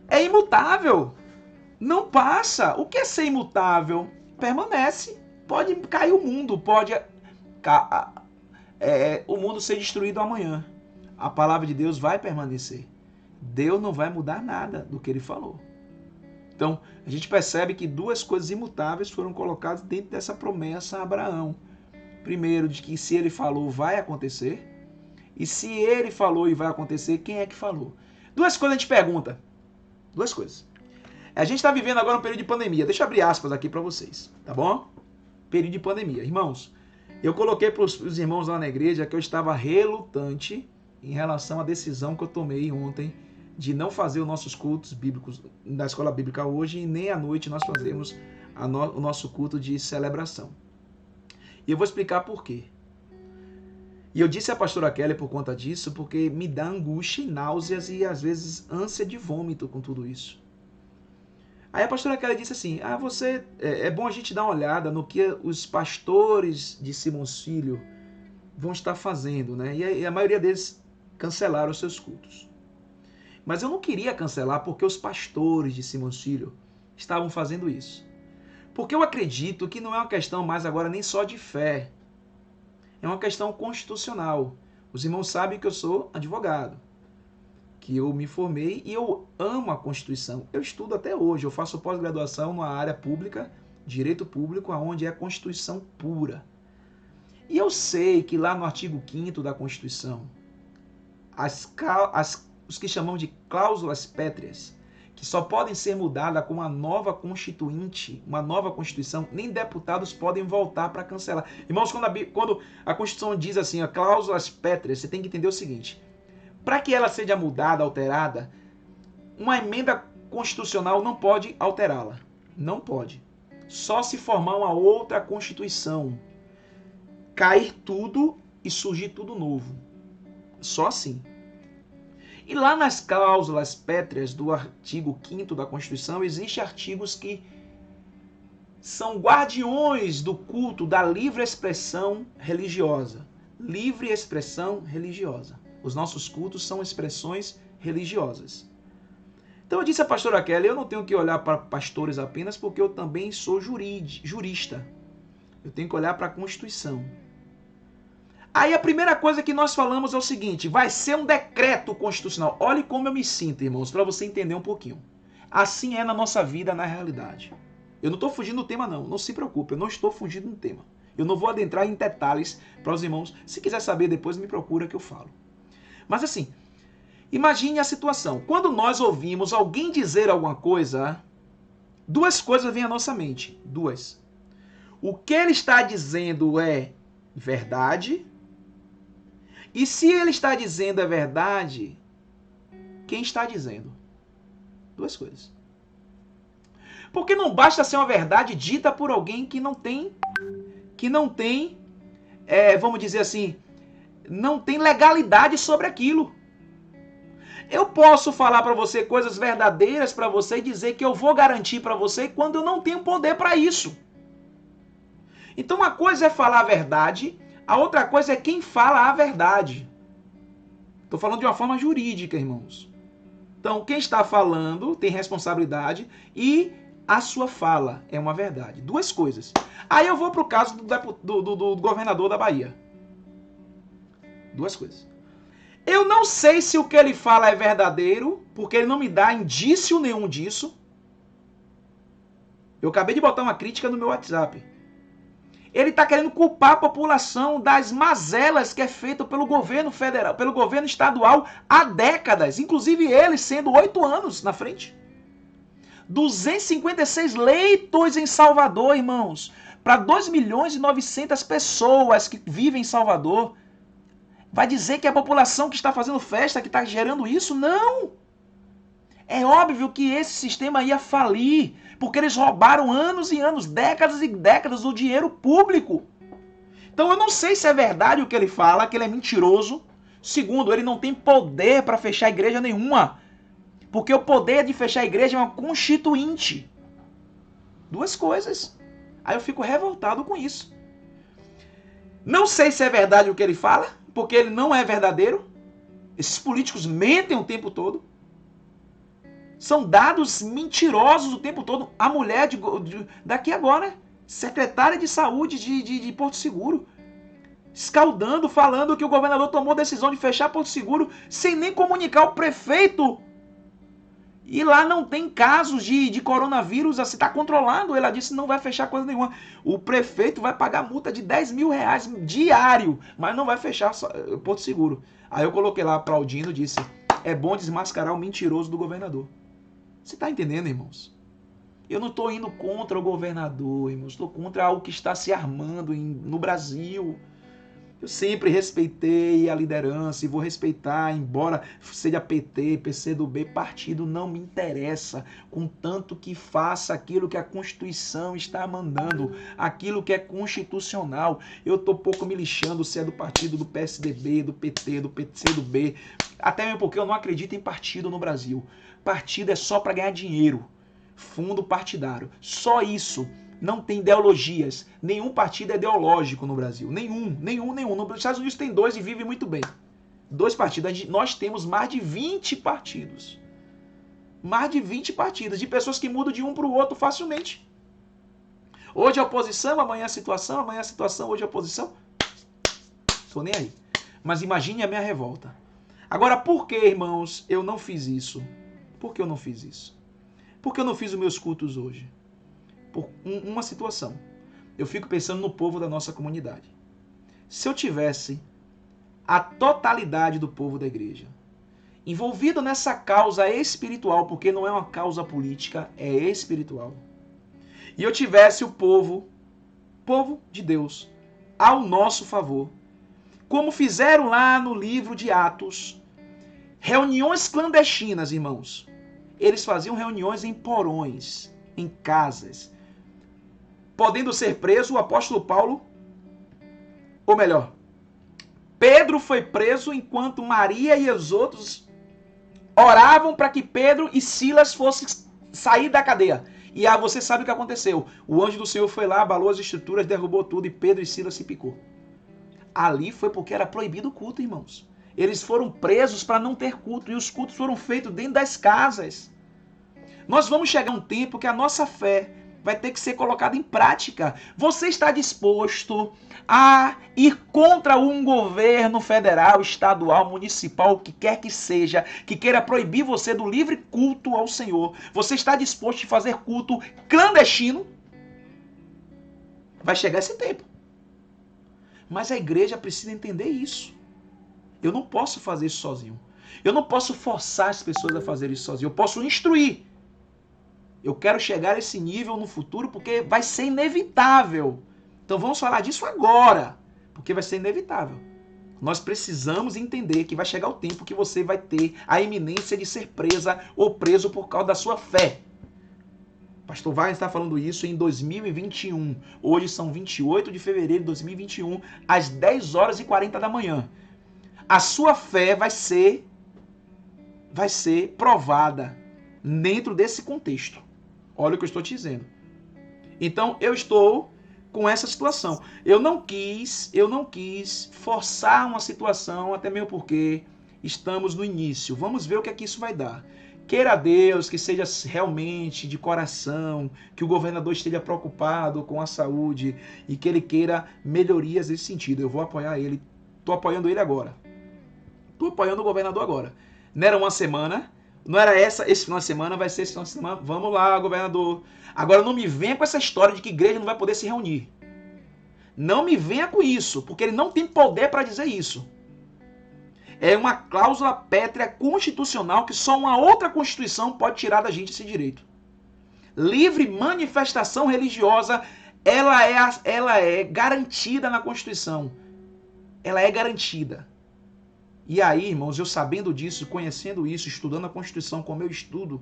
É imutável. Não passa. O que é ser imutável? Permanece. Pode cair o mundo, pode o mundo ser destruído amanhã. A palavra de Deus vai permanecer. Deus não vai mudar nada do que ele falou. Então, a gente percebe que duas coisas imutáveis foram colocadas dentro dessa promessa a Abraão. Primeiro, de que se ele falou, vai acontecer. E se ele falou e vai acontecer, quem é que falou? Duas coisas a gente pergunta. Duas coisas. A gente está vivendo agora um período de pandemia. Deixa eu abrir aspas aqui para vocês, tá bom? Período de pandemia. Irmãos, eu coloquei para os irmãos lá na igreja que eu estava relutante em relação à decisão que eu tomei ontem de não fazer os nossos cultos bíblicos da escola bíblica hoje e nem à noite nós fazemos o nosso culto de celebração. E eu vou explicar por quê. E eu disse à pastora Kelly por conta disso, porque me dá angústia e náuseas e às vezes ânsia de vômito com tudo isso. Aí a pastora Kelly disse assim, é bom a gente dar uma olhada no que os pastores de Simões Filho vão estar fazendo, né? E a maioria deles cancelaram os seus cultos. Mas eu não queria cancelar porque os pastores de Simões Filho estavam fazendo isso. Porque eu acredito que não é uma questão mais agora nem só de fé. É uma questão constitucional. Os irmãos sabem que eu sou advogado, que eu me formei e eu amo a Constituição. Eu estudo até hoje, eu faço pós-graduação na área pública, direito público, onde é a Constituição pura. E eu sei que lá no artigo 5º da Constituição, os que chamam de cláusulas pétreas, que só podem ser mudadas com uma nova constituinte, uma nova Constituição, nem deputados podem voltar para cancelar. Irmãos, quando a Constituição diz assim, a cláusulas pétreas, você tem que entender o seguinte, para que ela seja mudada, alterada, uma emenda constitucional não pode alterá-la. Não pode. Só se formar uma outra Constituição. Cair tudo e surgir tudo novo. Só assim. E lá nas cláusulas pétreas do artigo 5º da Constituição, existem artigos que são guardiões do culto da livre expressão religiosa. Livre expressão religiosa. Os nossos cultos são expressões religiosas. Então eu disse a pastora Kelly, eu não tenho que olhar para pastores apenas porque eu também sou jurista. Eu tenho que olhar para a Constituição. Aí a primeira coisa que nós falamos é o seguinte, vai ser um decreto constitucional. Olhe como eu me sinto, irmãos, para você entender um pouquinho. Assim é na nossa vida, na realidade. Eu não estou fugindo do tema, não se preocupe, eu não estou fugindo do tema. Eu não vou adentrar em detalhes para os irmãos. Se quiser saber depois, me procura que eu falo. Mas assim, imagine a situação. Quando nós ouvimos alguém dizer alguma coisa, duas coisas vêm à nossa mente. Duas. O que ele está dizendo é verdade. E se ele está dizendo é verdade, quem está dizendo? Duas coisas. Porque não basta ser uma verdade dita por alguém que não tem, vamos dizer assim, não tem legalidade sobre aquilo. Eu posso falar para você coisas verdadeiras para você e dizer que eu vou garantir para você quando eu não tenho poder para isso. Então uma coisa é falar a verdade, a outra coisa é quem fala a verdade. Estou falando de uma forma jurídica, irmãos. Então quem está falando tem responsabilidade e a sua fala é uma verdade. Duas coisas. Aí eu vou para o caso do governador da Bahia. Duas coisas. Eu não sei se o que ele fala é verdadeiro, porque ele não me dá indício nenhum disso. Eu acabei de botar uma crítica no meu WhatsApp. Ele está querendo culpar a população das mazelas que é feito pelo governo federal, pelo governo estadual há décadas. Inclusive ele sendo 8 anos na frente. 256 leitos em Salvador, irmãos. Para 2.900.000 pessoas que vivem em Salvador. Vai dizer que é a população que está fazendo festa, que está gerando isso? Não! É óbvio que esse sistema ia falir, porque eles roubaram anos e anos, décadas e décadas do dinheiro público. Então eu não sei se é verdade o que ele fala, que ele é mentiroso. Segundo, ele não tem poder para fechar igreja nenhuma, porque o poder de fechar a igreja é uma constituinte. Duas coisas. Aí eu fico revoltado com isso. Não sei se é verdade o que ele fala, porque ele não é verdadeiro. Esses políticos mentem o tempo todo. São dados mentirosos o tempo todo. A mulher daqui agora, secretária de saúde de Porto Seguro, escaldando, falando que o governador tomou decisão de fechar Porto Seguro sem nem comunicar ao prefeito. E lá não tem casos de coronavírus, assim, está controlando. Ela disse que não vai fechar coisa nenhuma. O prefeito vai pagar multa de 10 mil reais diário, mas não vai fechar Porto Seguro. Aí eu coloquei lá aplaudindo, disse, é bom desmascarar o mentiroso do governador. Você está entendendo, irmãos? Eu não estou indo contra o governador, irmãos. Estou contra o que está se armando no Brasil. Eu sempre respeitei a liderança e vou respeitar, embora seja PT, PCdoB, partido, não me interessa, contanto que faça aquilo que a Constituição está mandando, aquilo que é constitucional. Eu estou pouco me lixando se é do partido do PSDB, do PT, do PCdoB, até mesmo porque eu não acredito em partido no Brasil. Partido é só para ganhar dinheiro, fundo partidário, só isso. Não tem ideologias. Nenhum partido é ideológico no Brasil. Nenhum. Nos Estados Unidos tem 2 e vive muito bem. 2 partidos. Nós temos mais de 20 partidos. Mais de 20 partidos. De pessoas que mudam de um para o outro facilmente. Hoje a oposição, amanhã a situação, hoje a oposição. Tô nem aí. Mas imagine a minha revolta. Agora, por que, irmãos, eu não fiz isso? Por que eu não fiz isso? Por que eu não fiz os meus cultos hoje? Por uma situação. Eu fico pensando no povo da nossa comunidade. Se eu tivesse a totalidade do povo da igreja envolvido nessa causa espiritual, porque não é uma causa política, é espiritual, e eu tivesse o povo de Deus, ao nosso favor, como fizeram lá no livro de Atos, reuniões clandestinas, irmãos. Eles faziam reuniões em porões, em casas, podendo ser preso o apóstolo Paulo, ou melhor, Pedro foi preso enquanto Maria e os outros oravam para que Pedro e Silas fossem sair da cadeia. E você sabe o que aconteceu. O anjo do Senhor foi lá, abalou as estruturas, derrubou tudo e Pedro e Silas se picou. Ali foi porque era proibido o culto, irmãos. Eles foram presos para não ter culto e os cultos foram feitos dentro das casas. Nós vamos chegar a um tempo que a nossa fé vai ter que ser colocada em prática. Você está disposto a ir contra um governo federal, estadual, municipal, o que quer que seja, que queira proibir você do livre culto ao Senhor? Você está disposto a fazer culto clandestino? Vai chegar esse tempo. Mas a igreja precisa entender isso. Eu não posso fazer isso sozinho. Eu não posso forçar as pessoas a fazer isso sozinho. Eu posso instruir. Eu quero chegar a esse nível no futuro porque vai ser inevitável. Então vamos falar disso agora, porque vai ser inevitável. Nós precisamos entender que vai chegar o tempo que você vai ter a iminência de ser presa ou preso por causa da sua fé. Pastor Wagner está falando isso em 2021. Hoje são 28 de fevereiro de 2021, às 10 horas e 40 da manhã. A sua fé vai ser provada dentro desse contexto. Olha o que eu estou te dizendo. Então, eu estou com essa situação. Eu não quis forçar uma situação, até mesmo porque estamos no início. Vamos ver o que é que isso vai dar. Queira Deus que seja realmente de coração, que o governador esteja preocupado com a saúde e que ele queira melhorias nesse sentido. Eu vou apoiar ele. Estou apoiando ele agora. Estou apoiando o governador agora. Não era uma semana, não era esse final de semana, vai ser esse final de semana. Vamos lá, governador. Agora não me venha com essa história de que igreja não vai poder se reunir. Não me venha com isso, porque ele não tem poder para dizer isso. É uma cláusula pétrea constitucional que só uma outra constituição pode tirar da gente esse direito. Livre manifestação religiosa, ela é garantida na Constituição. Ela é garantida. E aí, irmãos, eu sabendo disso, conhecendo isso, estudando a Constituição como eu estudo,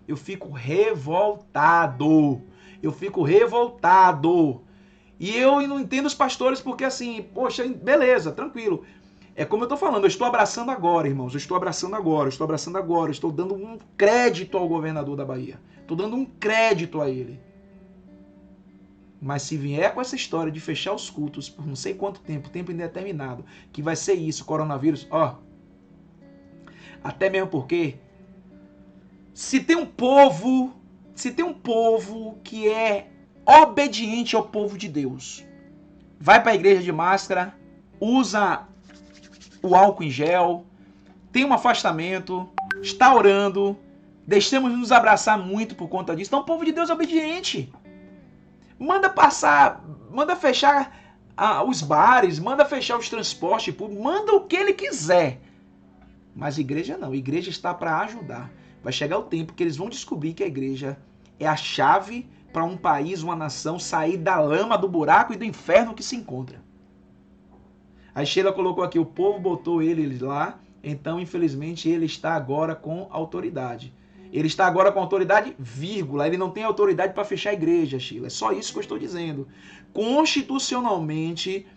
eu fico revoltado. Eu fico revoltado. E eu não entendo os pastores porque assim, poxa, beleza, tranquilo. É como eu estou falando, eu estou abraçando agora, irmãos. Eu estou abraçando agora. Eu estou dando um crédito ao governador da Bahia. Estou dando um crédito a ele. Mas se vier com essa história de fechar os cultos por não sei quanto tempo, tempo indeterminado, que vai ser isso, coronavírus, ó. Até mesmo porque se tem um povo que é obediente ao povo de Deus, vai para a igreja de máscara, usa o álcool em gel, tem um afastamento, está orando, deixemos nos abraçar muito por conta disso. Então o povo de Deus é obediente. Manda fechar os bares, manda fechar os transportes públicos, manda o que ele quiser. Mas a igreja não, a igreja está para ajudar. Vai chegar o tempo que eles vão descobrir que a igreja é a chave para um país, uma nação sair da lama, do buraco e do inferno que se encontra. A Sheila colocou aqui, o povo botou ele lá, então infelizmente ele está agora com autoridade. Ele está agora com autoridade, vírgula, ele não tem autoridade para fechar a igreja, Sheila. É só isso que eu estou dizendo. Constitucionalmente,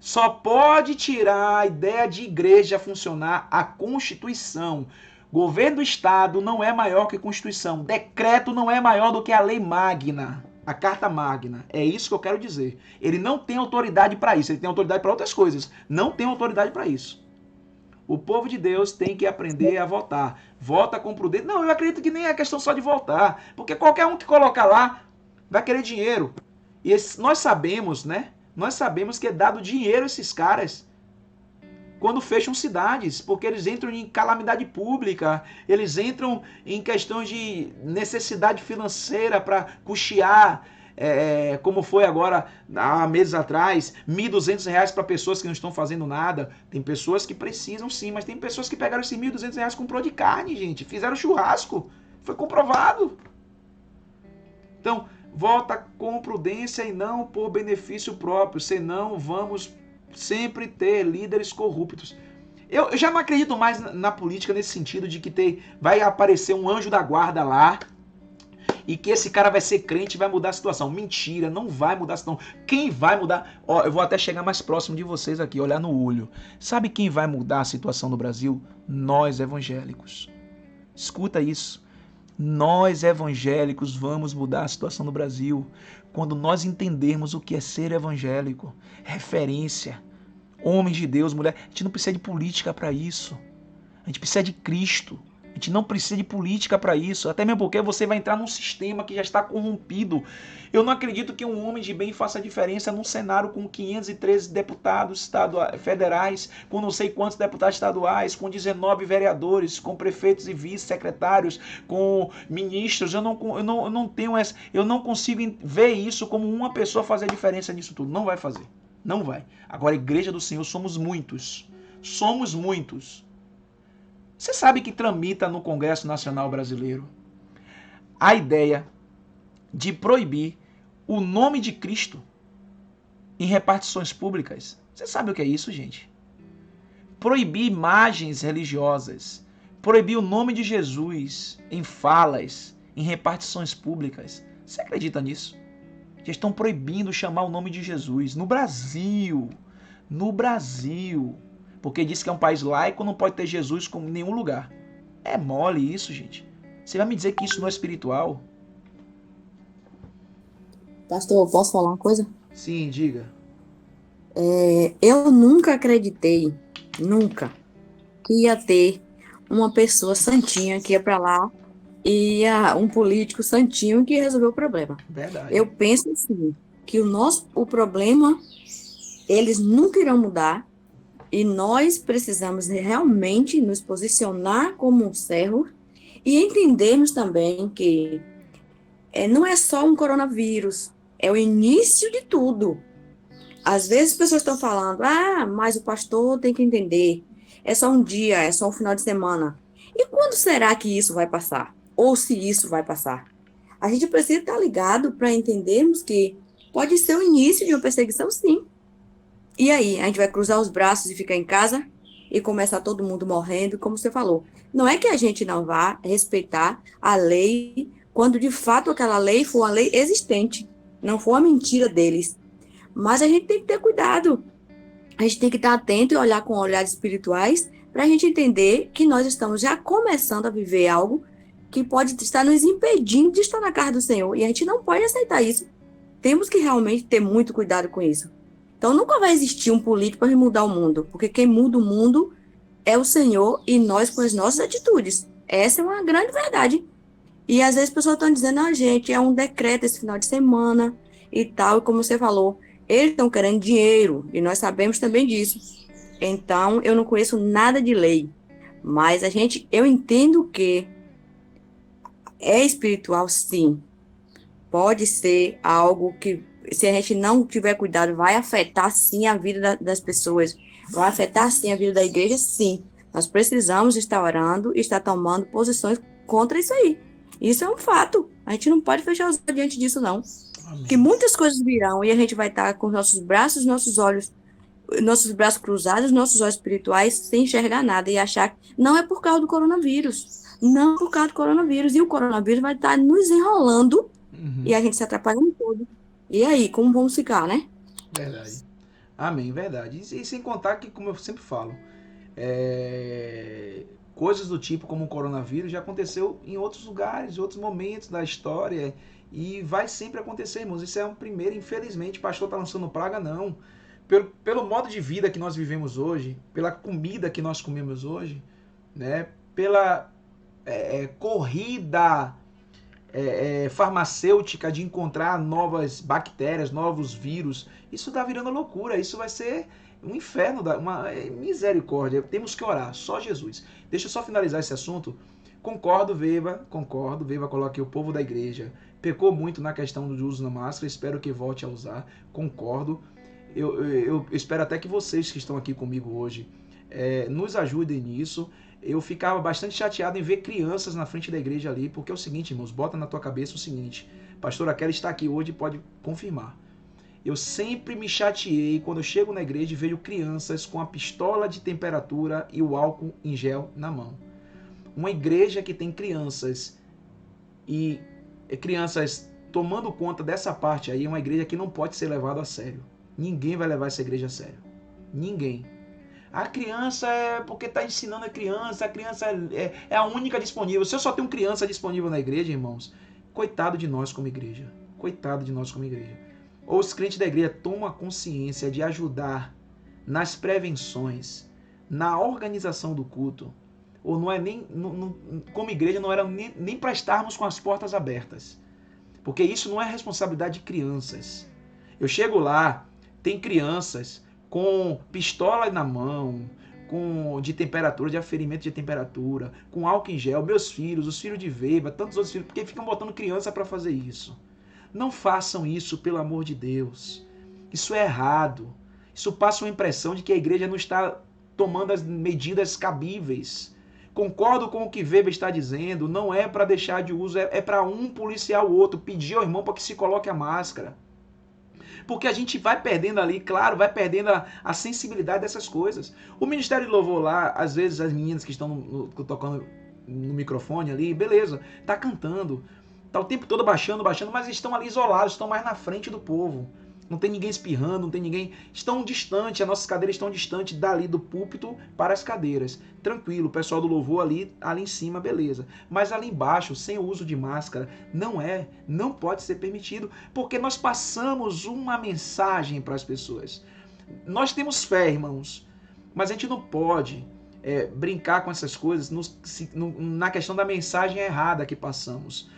só pode tirar a ideia de igreja funcionar a Constituição. Governo do Estado não é maior que a Constituição. Decreto não é maior do que a Lei Magna. A Carta Magna. É isso que eu quero dizer. Ele não tem autoridade para isso. Ele tem autoridade para outras coisas. Não tem autoridade para isso. O povo de Deus tem que aprender a votar. Vota com prudência. Não, eu acredito que nem é questão só de votar. Porque qualquer um que colocar lá vai querer dinheiro. E nós sabemos, né? Nós sabemos que é dado dinheiro a esses caras quando fecham cidades, porque eles entram em calamidade pública, eles entram em questões de necessidade financeira para custear, como foi agora, há meses atrás, R$ 1.200 para pessoas que não estão fazendo nada. Tem pessoas que precisam sim, mas tem pessoas que pegaram esses R$ 1.200 e comprou de carne, gente, fizeram churrasco, foi comprovado. Então, vota com prudência e não por benefício próprio, senão vamos sempre ter líderes corruptos. Eu já não acredito mais na política nesse sentido de que vai aparecer um anjo da guarda lá e que esse cara vai ser crente e vai mudar a situação. Mentira, não vai mudar a situação. Quem vai mudar... Ó, eu vou até chegar mais próximo de vocês aqui, olhar no olho. Sabe quem vai mudar a situação no Brasil? Nós, evangélicos. Escuta isso. Nós evangélicos vamos mudar a situação no Brasil quando nós entendermos o que é ser evangélico, referência, homens de Deus, mulher. A gente não precisa de política para isso. A gente precisa de Cristo. A gente não precisa de política para isso. Até mesmo porque você vai entrar num sistema que já está corrompido. Eu não acredito que um homem de bem faça diferença num cenário com 513 deputados federais, com não sei quantos deputados estaduais, com 19 vereadores, com prefeitos e vice-secretários, com ministros. Eu não consigo ver isso como uma pessoa fazer diferença nisso tudo. Não vai fazer. Não vai. Agora, a Igreja do Senhor somos muitos. Somos muitos. Você sabe que tramita no Congresso Nacional Brasileiro a ideia de proibir o nome de Cristo em repartições públicas? Você sabe o que é isso, gente? Proibir imagens religiosas, proibir o nome de Jesus em falas, em repartições públicas. Você acredita nisso? Já estão proibindo chamar o nome de Jesus no Brasil. No Brasil. Porque diz que é um país laico, não pode ter Jesus em nenhum lugar. É mole isso, gente. Você vai me dizer que isso não é espiritual?
Pastor, posso falar uma coisa?
Sim, diga.
Eu nunca acreditei, nunca, que ia ter uma pessoa santinha que ia para lá e ia um político santinho que ia resolver o problema.
Verdade.
Eu penso assim, que o problema, eles nunca irão mudar. E nós precisamos realmente nos posicionar como um servo e entendermos também que não é só um coronavírus, é o início de tudo. Às vezes as pessoas estão falando, mas o pastor tem que entender, é só um dia, é só um final de semana. E quando será que isso vai passar? Ou se isso vai passar? A gente precisa estar ligado para entendermos que pode ser o início de uma perseguição, sim. E aí, a gente vai cruzar os braços e ficar em casa e começar todo mundo morrendo, como você falou. Não é que a gente não vá respeitar a lei quando de fato aquela lei for uma lei existente, não for uma mentira deles. Mas a gente tem que ter cuidado. A gente tem que estar atento e olhar com olhares espirituais para a gente entender que nós estamos já começando a viver algo que pode estar nos impedindo de estar na casa do Senhor. E a gente não pode aceitar isso. Temos que realmente ter muito cuidado com isso. Então, nunca vai existir um político para mudar o mundo, porque quem muda o mundo é o Senhor e nós com as nossas atitudes. Essa é uma grande verdade. E às vezes as pessoas estão dizendo, gente, é um decreto esse final de semana e tal, e como você falou, eles estão querendo dinheiro, e nós sabemos também disso. Então, eu não conheço nada de lei, mas eu entendo que é espiritual, sim. Pode ser algo que, se a gente não tiver cuidado, vai afetar sim a vida das pessoas, vai afetar sim a vida da igreja, sim. Nós precisamos estar orando e estar tomando posições contra isso aí. Isso é um fato. A gente não pode fechar os olhos diante disso, não. Porque muitas coisas virão e a gente vai estar com nossos braços, nossos olhos, nossos braços cruzados, nossos olhos espirituais, sem enxergar nada e achar que não é por causa do coronavírus. Não é por causa do coronavírus. E o coronavírus vai estar nos enrolando e a gente se atrapalhando todo. E aí, como vamos ficar, né?
Verdade. Amém, verdade. E sem contar que, como eu sempre falo, coisas do tipo como o coronavírus já aconteceu em outros lugares, em outros momentos da história, e vai sempre acontecer, irmãos. Isso é um primeiro, infelizmente, o pastor está lançando praga, não. Pelo modo de vida que nós vivemos hoje, pela comida que nós comemos hoje, né, pela corrida farmacêutica de encontrar novas bactérias, novos vírus, isso está virando loucura, isso vai ser um inferno, uma misericórdia. Temos que orar, só Jesus. Deixa eu só finalizar esse assunto. Concordo, Veiva, coloca aqui o povo da igreja pecou muito na questão do uso da máscara, espero que volte a usar, concordo. Eu espero até que vocês que estão aqui comigo hoje nos ajudem nisso. Eu ficava bastante chateado em ver crianças na frente da igreja ali, porque é o seguinte, irmãos, bota na tua cabeça o seguinte, pastora Kelly está aqui hoje e pode confirmar. Eu sempre me chateei quando eu chego na igreja e vejo crianças com a pistola de temperatura e o álcool em gel na mão. Uma igreja que tem crianças e crianças tomando conta dessa parte aí é uma igreja que não pode ser levada a sério. Ninguém vai levar essa igreja a sério. Ninguém. A criança é porque está ensinando a criança é a única disponível. Se eu só tenho criança disponível na igreja, irmãos, coitado de nós como igreja. Coitado de nós como igreja. Ou os crentes da igreja tomam a consciência de ajudar nas prevenções, na organização do culto, ou não é nem, como igreja, não era nem para estarmos com as portas abertas. Porque isso não é responsabilidade de crianças. Eu chego lá, tem crianças com pistola na mão, de temperatura, de aferimento de temperatura, com álcool em gel, meus filhos, os filhos de Veiva, tantos outros filhos, porque ficam botando criança para fazer isso. Não façam isso, pelo amor de Deus. Isso é errado. Isso passa uma impressão de que a igreja não está tomando as medidas cabíveis. Concordo com o que Weber está dizendo, não é para deixar de uso, é para um policiar o outro, pedir ao irmão para que se coloque a máscara. Porque a gente vai perdendo ali, claro, vai perdendo a sensibilidade dessas coisas. O Ministério de Louvor lá, às vezes as meninas que estão tocando no microfone ali, beleza, tá cantando, tá o tempo todo baixando, mas estão ali isolados, estão mais na frente do povo. Não tem ninguém espirrando, não tem ninguém... Estão distantes, as nossas cadeiras estão distantes dali do púlpito para as cadeiras. Tranquilo, o pessoal do louvor ali em cima, beleza. Mas ali embaixo, sem o uso de máscara, não pode ser permitido, porque nós passamos uma mensagem para as pessoas. Nós temos fé, irmãos, mas a gente não pode brincar com essas coisas na questão da mensagem errada que passamos.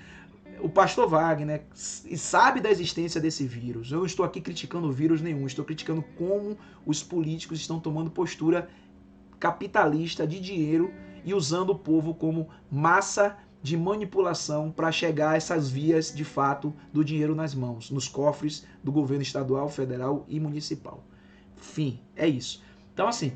O pastor Wagner sabe da existência desse vírus. Eu não estou aqui criticando o vírus nenhum, estou criticando como os políticos estão tomando postura capitalista de dinheiro e usando o povo como massa de manipulação para chegar a essas vias, de fato, do dinheiro nas mãos, nos cofres do governo estadual, federal e municipal. Fim, é isso. Então, assim,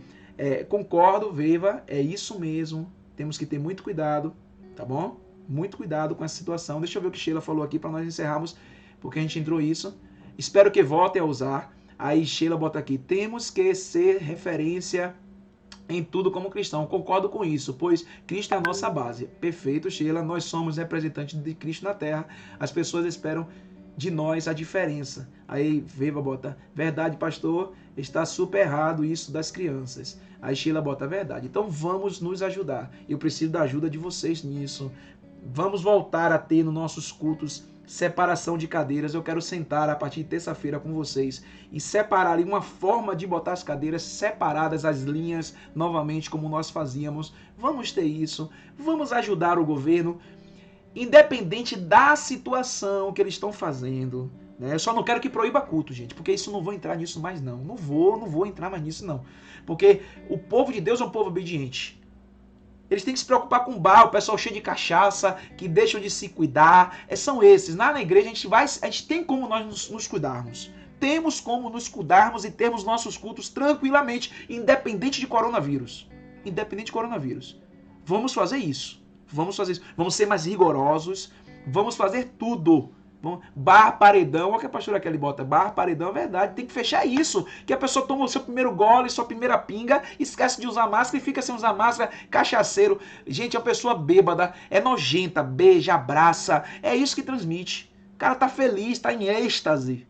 concordo, Veiva, é isso mesmo, temos que ter muito cuidado, tá bom? Muito cuidado com essa situação. Deixa eu ver o que Sheila falou aqui para nós encerrarmos, porque a gente entrou isso. Espero que voltem a usar. Aí Sheila bota aqui, temos que ser referência em tudo como cristão. Concordo com isso, pois Cristo é a nossa base. Perfeito, Sheila. Nós somos representantes de Cristo na Terra. As pessoas esperam de nós a diferença. Aí Veiva bota, verdade, pastor, está super errado isso das crianças. Aí Sheila bota, verdade. Então vamos nos ajudar. Eu preciso da ajuda de vocês nisso. Vamos voltar a ter nos nossos cultos separação de cadeiras. Eu quero sentar a partir de terça-feira com vocês e separar ali uma forma de botar as cadeiras separadas, as linhas, novamente, como nós fazíamos. Vamos ter isso. Vamos ajudar o governo, independente da situação que eles estão fazendo. Eu só não quero que proíba culto, gente, porque isso não vou entrar nisso mais não. Não vou entrar mais nisso não. Porque o povo de Deus é um povo obediente. Eles têm que se preocupar com o bar, o pessoal cheio de cachaça, que deixam de se cuidar. São esses. Lá na igreja a gente tem como nós nos cuidarmos. Temos como nos cuidarmos e termos nossos cultos tranquilamente, independente de coronavírus. Independente de coronavírus. Vamos fazer isso. Vamos fazer isso. Vamos ser mais rigorosos. Vamos fazer tudo. Bar, paredão, olha o que a pastora Kelly bota, bar, paredão, é verdade, tem que fechar isso, que a pessoa toma o seu primeiro gole, sua primeira pinga, esquece de usar máscara e fica sem usar máscara, cachaceiro, gente, a pessoa bêbada, é nojenta, beija, abraça, é isso que transmite, o cara tá feliz, tá em êxtase.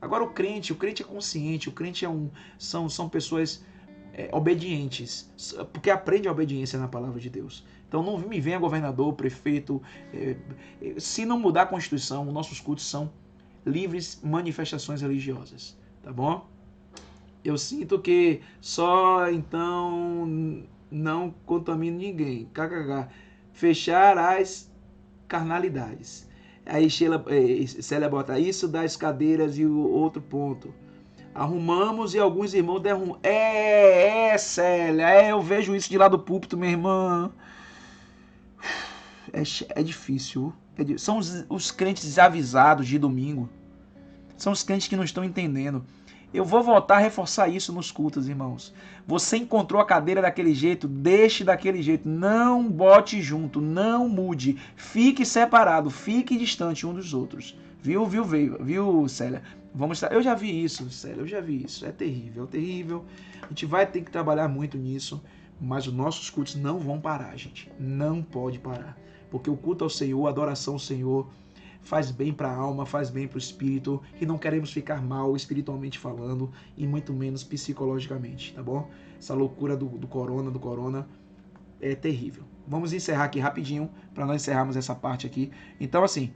Agora o crente é consciente, o crente são pessoas obedientes, porque aprende a obediência na palavra de Deus. Então não me venha governador, prefeito, se não mudar a Constituição, nossos cultos são livres manifestações religiosas, tá bom? Eu sinto que só então não contamino ninguém, kkk, fechar as carnalidades. Aí Célia bota isso das cadeiras e o outro ponto. Arrumamos e alguns irmãos derrumam. Célia, eu vejo isso de lá do púlpito, minha irmã. É difícil. São os crentes desavisados de domingo. São os crentes que não estão entendendo. Eu vou voltar a reforçar isso nos cultos, irmãos. Você encontrou a cadeira daquele jeito, deixe daquele jeito. Não bote junto, não mude. Fique separado, fique distante um dos outros. Viu, Célia? Eu já vi isso, Célia, eu já vi isso. É terrível. A gente vai ter que trabalhar muito nisso, mas os nossos cultos não vão parar, gente. Não pode parar. Porque o culto ao Senhor, a adoração ao Senhor, faz bem para a alma, faz bem para o espírito, e não queremos ficar mal espiritualmente falando e muito menos psicologicamente, tá bom? Essa loucura do corona é terrível. Vamos encerrar aqui rapidinho para nós encerrarmos essa parte aqui. Então, assim,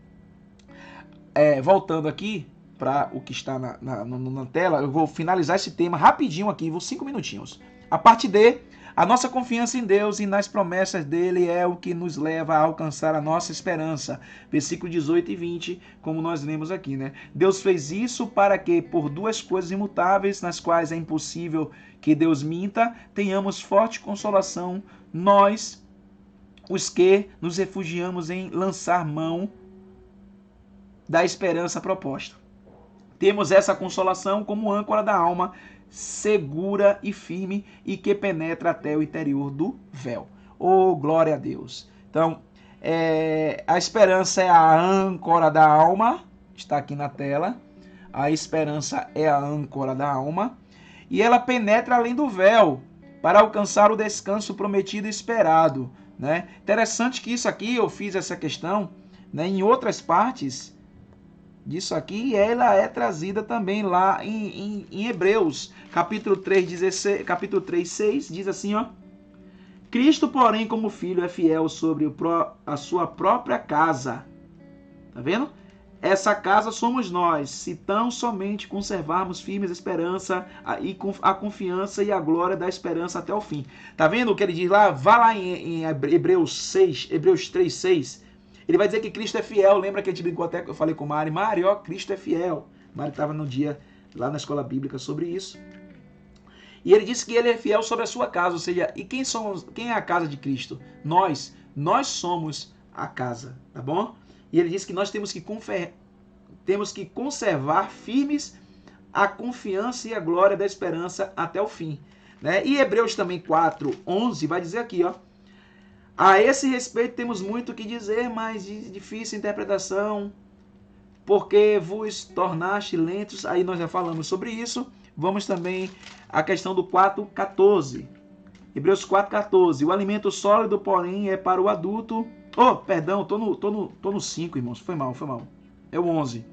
voltando aqui para o que está na tela, eu vou finalizar esse tema rapidinho aqui, vou 5 minutinhos. A parte D, a nossa confiança em Deus e nas promessas dele é o que nos leva a alcançar a nossa esperança. Versículo 18 e 20, como nós lemos aqui, né? Deus fez isso para que, por duas coisas imutáveis, nas quais é impossível que Deus minta, tenhamos forte consolação, nós, os que nos refugiamos em lançar mão da esperança proposta. Temos essa consolação como âncora da alma, segura e firme, e que penetra até o interior do véu. Oh, glória a Deus! Então, a esperança é a âncora da alma, está aqui na tela. A esperança é a âncora da alma, e ela penetra além do véu, para alcançar o descanso prometido e esperado, né? Interessante que isso aqui, eu fiz essa questão, né, em outras partes disso aqui, e ela é trazida também lá em Hebreus, capítulo 3, 6, diz assim, ó: Cristo, porém, como filho, é fiel sobre a sua própria casa. Tá vendo? Essa casa somos nós, se tão somente conservarmos firmes a esperança e a confiança e a glória da esperança até o fim. Tá vendo o que ele diz lá? Vá lá em Hebreus 3, 6. Ele vai dizer que Cristo é fiel. Lembra que a gente brincou até que eu falei com Mari? Mari, ó, Cristo é fiel. Mari estava no dia lá na escola bíblica sobre isso. E ele disse que ele é fiel sobre a sua casa. Ou seja, e quem é a casa de Cristo? Nós somos a casa, tá bom? E ele disse que nós temos que conservar firmes a confiança e a glória da esperança até o fim, né? E Hebreus também 4:11 vai dizer aqui, ó: a esse respeito temos muito o que dizer, mas de difícil interpretação, porque vos tornaste lentos. Aí nós já falamos sobre isso. Vamos também à questão do 4:14. Hebreus 4:14. O alimento sólido, porém, é para o adulto. Oh, perdão, tô no 5, irmãos. Foi mal. É o 11.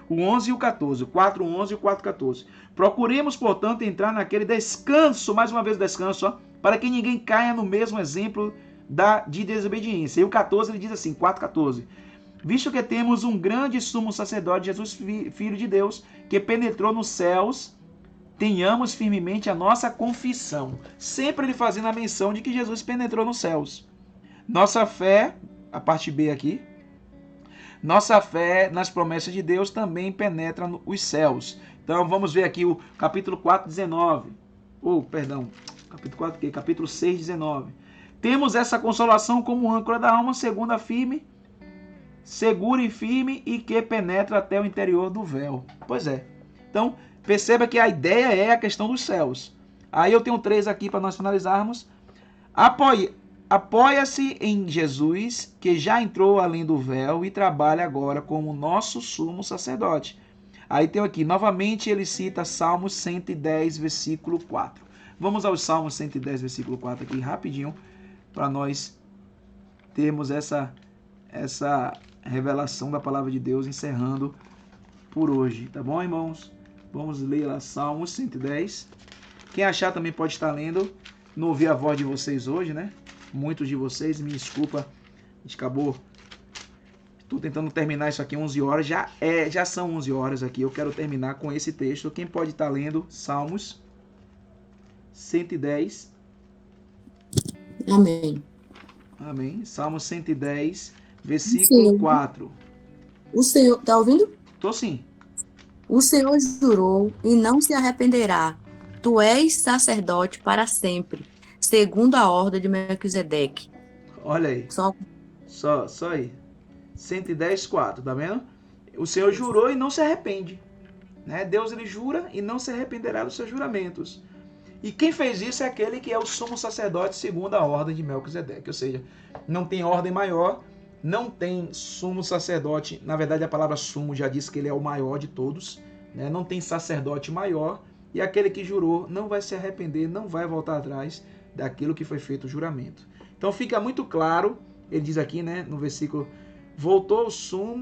O 11 e o 14. O 4:11 e o 4:14. Procuremos, portanto, entrar naquele descanso, mais uma vez descanso, ó, para que ninguém caia no mesmo exemplo de desobediência. E o 14, ele diz assim, 4:14. Visto que temos um grande sumo sacerdote, Jesus, Filho de Deus, que penetrou nos céus, tenhamos firmemente a nossa confissão. Sempre ele fazendo a menção de que Jesus penetrou nos céus. Nossa fé, a parte B aqui, nossa fé nas promessas de Deus também penetra nos céus. Então vamos ver aqui o capítulo 4:19. Capítulo 6:19. Temos essa consolação como âncora da alma, segura e firme, e que penetra até o interior do véu. Pois é. Então, perceba que a ideia é a questão dos céus. Aí eu tenho 3 aqui para nós finalizarmos. Apoia-se em Jesus, que já entrou além do véu e trabalha agora como nosso sumo sacerdote. Aí tem aqui, novamente ele cita Salmos 110, versículo 4. Vamos aos Salmos 110, versículo 4 aqui rapidinho, para nós termos essa revelação da palavra de Deus, encerrando por hoje. Tá bom, irmãos? Vamos ler lá Salmos 110. Quem achar também pode estar lendo. Não ouvi a voz de vocês hoje, né? Muitos de vocês, me desculpa. A gente acabou. Estou tentando terminar isso aqui 11 horas. Já são 11 horas aqui. Eu quero terminar com esse texto. Quem pode estar lendo? Salmos 110.
Amém.
Amém. Salmos 110, versículo 4.
O Senhor, tá ouvindo?
Tô sim.
O Senhor jurou e não se arrependerá. Tu és sacerdote para sempre, segundo a ordem de Melquisedeque.
Olha aí. Só aí. 110, 4, tá vendo? O Senhor jurou e não se arrepende, né? Deus, ele jura e não se arrependerá dos seus juramentos. E quem fez isso é aquele que é o sumo sacerdote segundo a ordem de Melquisedeque. Ou seja, não tem ordem maior, não tem sumo sacerdote. Na verdade, a palavra sumo já diz que ele é o maior de todos, né? Não tem sacerdote maior. E aquele que jurou não vai se arrepender, não vai voltar atrás daquilo que foi feito o juramento. Então fica muito claro, ele diz aqui, né, no versículo voltou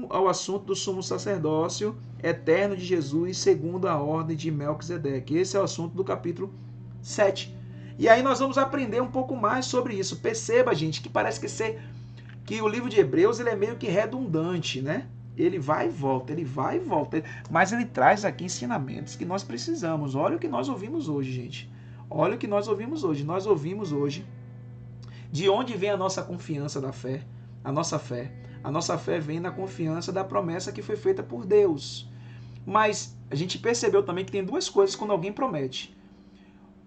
ao assunto do sumo sacerdócio eterno de Jesus, segundo a ordem de Melquisedeque. Esse é o assunto do capítulo 7. E aí nós vamos aprender um pouco mais sobre isso. Perceba, gente, que parece que o livro de Hebreus ele é meio que redundante, né? Ele vai e volta, mas ele traz aqui ensinamentos que nós precisamos. Olha o que nós ouvimos hoje, gente. Olha o que nós ouvimos hoje. Nós ouvimos hoje de onde vem a nossa confiança da fé, a nossa fé. A nossa fé vem na confiança da promessa que foi feita por Deus. Mas a gente percebeu também que tem duas coisas quando alguém promete.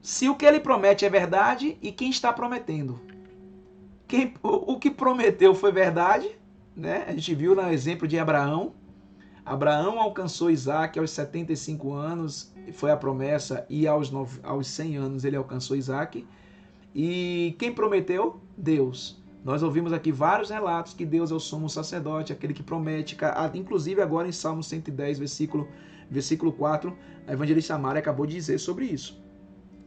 Se o que ele promete é verdade e quem está prometendo. O que prometeu foi verdade, né? A gente viu no exemplo de Abraão. Abraão alcançou Isaac aos 75 anos, foi a promessa, e aos 100 anos ele alcançou Isaac. E quem prometeu? Deus. Nós ouvimos aqui vários relatos que Deus é o sumo sacerdote, aquele que promete, inclusive agora em Salmo 110, versículo 4, a evangelista Mari acabou de dizer sobre isso.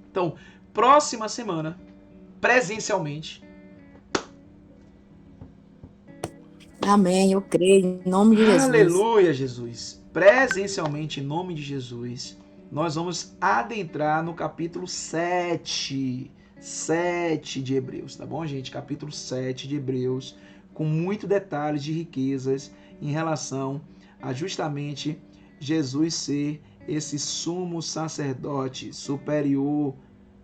Então, próxima semana, presencialmente.
Amém, eu creio, em nome de Jesus.
Aleluia, Jesus. Presencialmente, em nome de Jesus, nós vamos adentrar no capítulo 7 de Hebreus, tá bom, gente? Capítulo 7 de Hebreus, com muitos detalhes de riquezas em relação a justamente Jesus ser esse sumo sacerdote superior,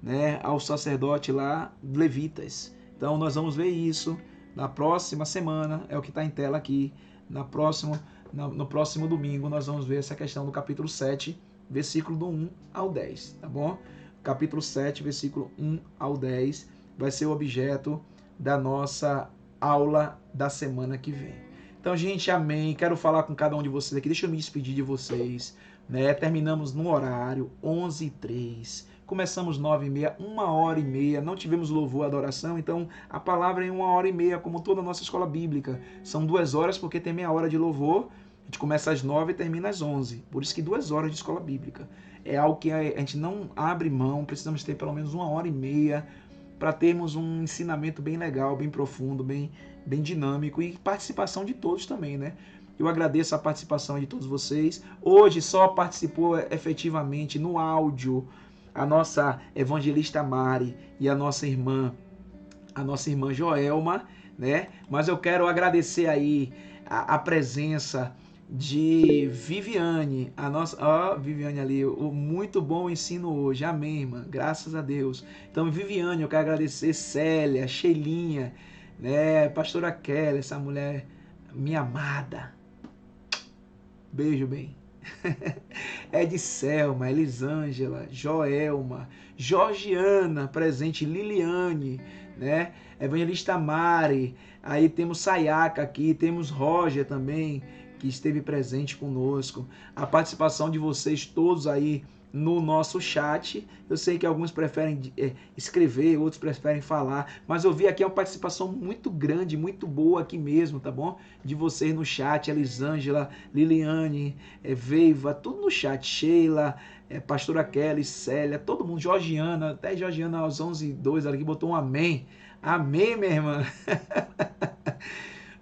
né, ao sacerdote lá, levitas. Então nós vamos ver isso na próxima semana, é o que está em tela aqui. No próximo domingo nós vamos ver essa questão do capítulo 7, versículo do 1 ao 10, tá bom? Capítulo 7, versículo 1 ao 10 vai ser o objeto da nossa aula da semana que vem. Então, gente, amém. Quero falar com cada um de vocês aqui. Deixa eu me despedir de vocês, né? Terminamos no horário 11h03. Começamos 9h30, 1h30. Não tivemos louvor, adoração. Então, a palavra é 1h30, como toda a nossa escola bíblica. São 2 horas, porque tem meia hora de louvor. A gente começa às 9h e termina às 11h. Por isso que 2 horas de escola bíblica. É algo que a gente não abre mão. Precisamos ter pelo menos 1h30 para termos um ensinamento bem legal, bem profundo, bem dinâmico e participação de todos também, né? Eu agradeço a participação de todos vocês. Hoje só participou efetivamente no áudio a nossa evangelista Mari e a nossa irmã Joelma, né? Mas eu quero agradecer aí a presença de Viviane, a nossa, Viviane ali, muito bom ensino hoje, amém, irmã, graças a Deus. Então, Viviane, eu quero agradecer Célia, Sheilinha, né, pastora Kelly, essa mulher, minha amada, beijo bem. Edselma, Elisângela, Joelma, Georgiana, presente, Liliane, né, evangelista Mari, aí temos Sayaka aqui, temos Roger também, que esteve presente conosco, a participação de vocês todos aí no nosso chat. Eu sei que alguns preferem escrever, outros preferem falar, mas eu vi aqui uma participação muito grande, muito boa aqui mesmo, tá bom? De vocês no chat, Elisângela, Liliane, Veiva, tudo no chat, Sheila, pastora Kelly, Célia, todo mundo, Georgiana, até Georgiana aos 11h02, ela aqui botou um amém. Amém, minha irmã.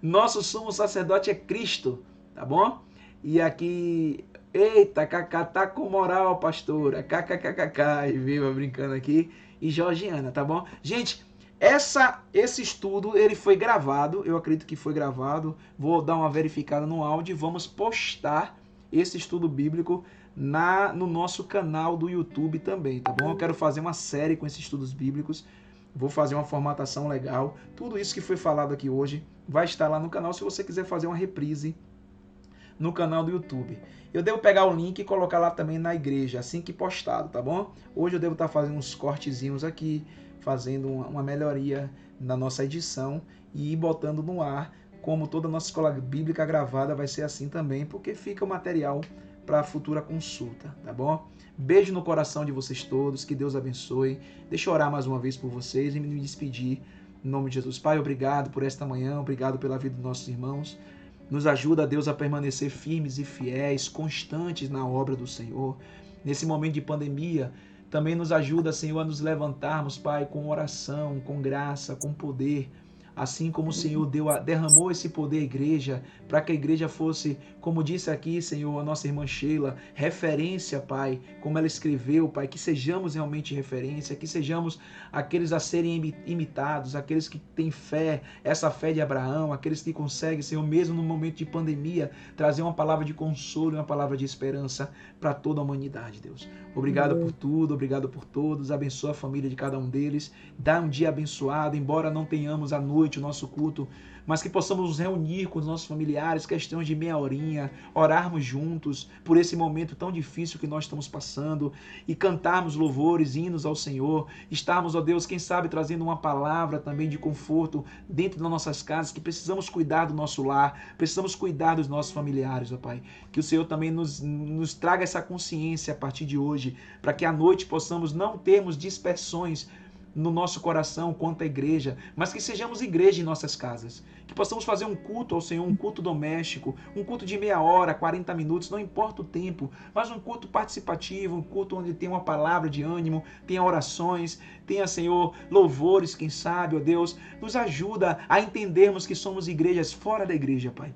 Nosso sumo sacerdote é Cristo, tá bom? E aqui, eita, Cacá tá com moral, pastora, kkkk, e viva brincando aqui, e Georgiana, tá bom? Gente, esse estudo, ele foi gravado, eu acredito que foi gravado, vou dar uma verificada no áudio e vamos postar esse estudo bíblico no nosso canal do YouTube também, tá bom? Eu quero fazer uma série com esses estudos bíblicos, vou fazer uma formatação legal, tudo isso que foi falado aqui hoje vai estar lá no canal, se você quiser fazer uma reprise no canal do YouTube. Eu devo pegar o link e colocar lá também na igreja, assim que postado, tá bom? Hoje eu devo estar fazendo uns cortezinhos aqui, fazendo uma melhoria na nossa edição e botando no ar, como toda a nossa escola bíblica gravada vai ser assim também, porque fica o material para a futura consulta, tá bom? Beijo no coração de vocês todos, que Deus abençoe. Deixa eu orar mais uma vez por vocês e me despedir em nome de Jesus. Pai, obrigado por esta manhã, obrigado pela vida dos nossos irmãos. Nos ajuda, Deus, a permanecer firmes e fiéis, constantes na obra do Senhor. Nesse momento de pandemia, também nos ajuda, Senhor, a nos levantarmos, Pai, com oração, com graça, com poder, assim como o Senhor derramou esse poder à igreja, para que a igreja fosse, como disse aqui, Senhor, a nossa irmã Sheila, referência, Pai, como ela escreveu, Pai, que sejamos realmente referência, que sejamos aqueles a serem imitados, aqueles que têm fé, essa fé de Abraão, aqueles que conseguem, Senhor, mesmo no momento de pandemia, trazer uma palavra de consolo e uma palavra de esperança para toda a humanidade, Deus. Obrigado por tudo, obrigado por todos, abençoa a família de cada um deles, dá um dia abençoado, embora não tenhamos à noite o nosso culto, mas que possamos nos reunir com os nossos familiares, questões de meia horinha, orarmos juntos por esse momento tão difícil que nós estamos passando e cantarmos louvores, hinos ao Senhor, estarmos, ó Deus, quem sabe trazendo uma palavra também de conforto dentro das nossas casas, que precisamos cuidar do nosso lar, precisamos cuidar dos nossos familiares, ó Pai. Que o Senhor também nos traga essa consciência a partir de hoje, para que à noite possamos não termos dispersões no nosso coração quanto à igreja, mas que sejamos igreja em nossas casas, que possamos fazer um culto ao Senhor, um culto doméstico, um culto de meia hora, 40 minutos, não importa o tempo, mas um culto participativo, um culto onde tem uma palavra de ânimo, tenha orações, tenha, Senhor, louvores, quem sabe, ó Deus, nos ajuda a entendermos que somos igrejas fora da igreja, Pai.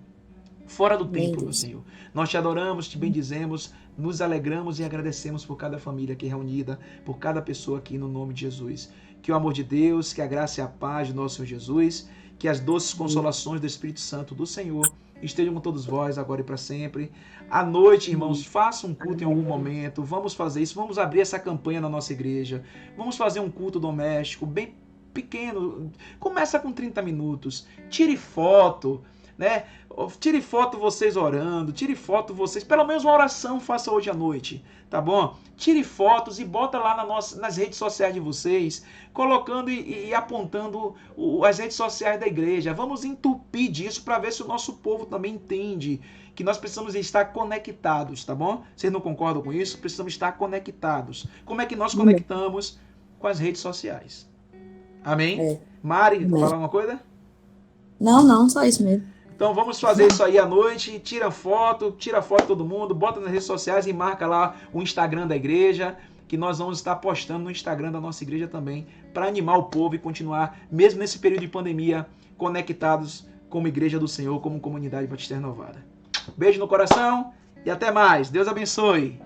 Fora do templo, meu Senhor. Nós te adoramos, te bendizemos, nos alegramos e agradecemos por cada família aqui reunida, por cada pessoa aqui no nome de Jesus. Que o amor de Deus, que a graça e a paz de nosso Senhor Jesus, que as doces consolações do Espírito Santo do Senhor estejam com todos vós agora e para sempre. À noite, irmãos, façam um culto em algum momento. Vamos fazer isso, vamos abrir essa campanha na nossa igreja. Vamos fazer um culto doméstico bem pequeno. Começa com 30 minutos. Tire foto, né? Tire foto vocês orando, tire foto vocês, pelo menos uma oração faça hoje à noite, tá bom? Tire fotos e bota lá nas redes sociais de vocês, colocando e apontando as redes sociais da igreja. Vamos entupir disso para ver se o nosso povo também entende que nós precisamos estar conectados, tá bom? Vocês não concordam com isso? Precisamos estar conectados. Como é que nós conectamos? Com as redes sociais. Amém? Mari, quer falar uma coisa?
Não, só isso mesmo.
Então vamos fazer isso aí à noite, tira foto todo mundo, bota nas redes sociais e marca lá o Instagram da igreja, que nós vamos estar postando no Instagram da nossa igreja também, para animar o povo e continuar, mesmo nesse período de pandemia, conectados como igreja do Senhor, como comunidade batista renovada. Beijo no coração e até mais. Deus abençoe.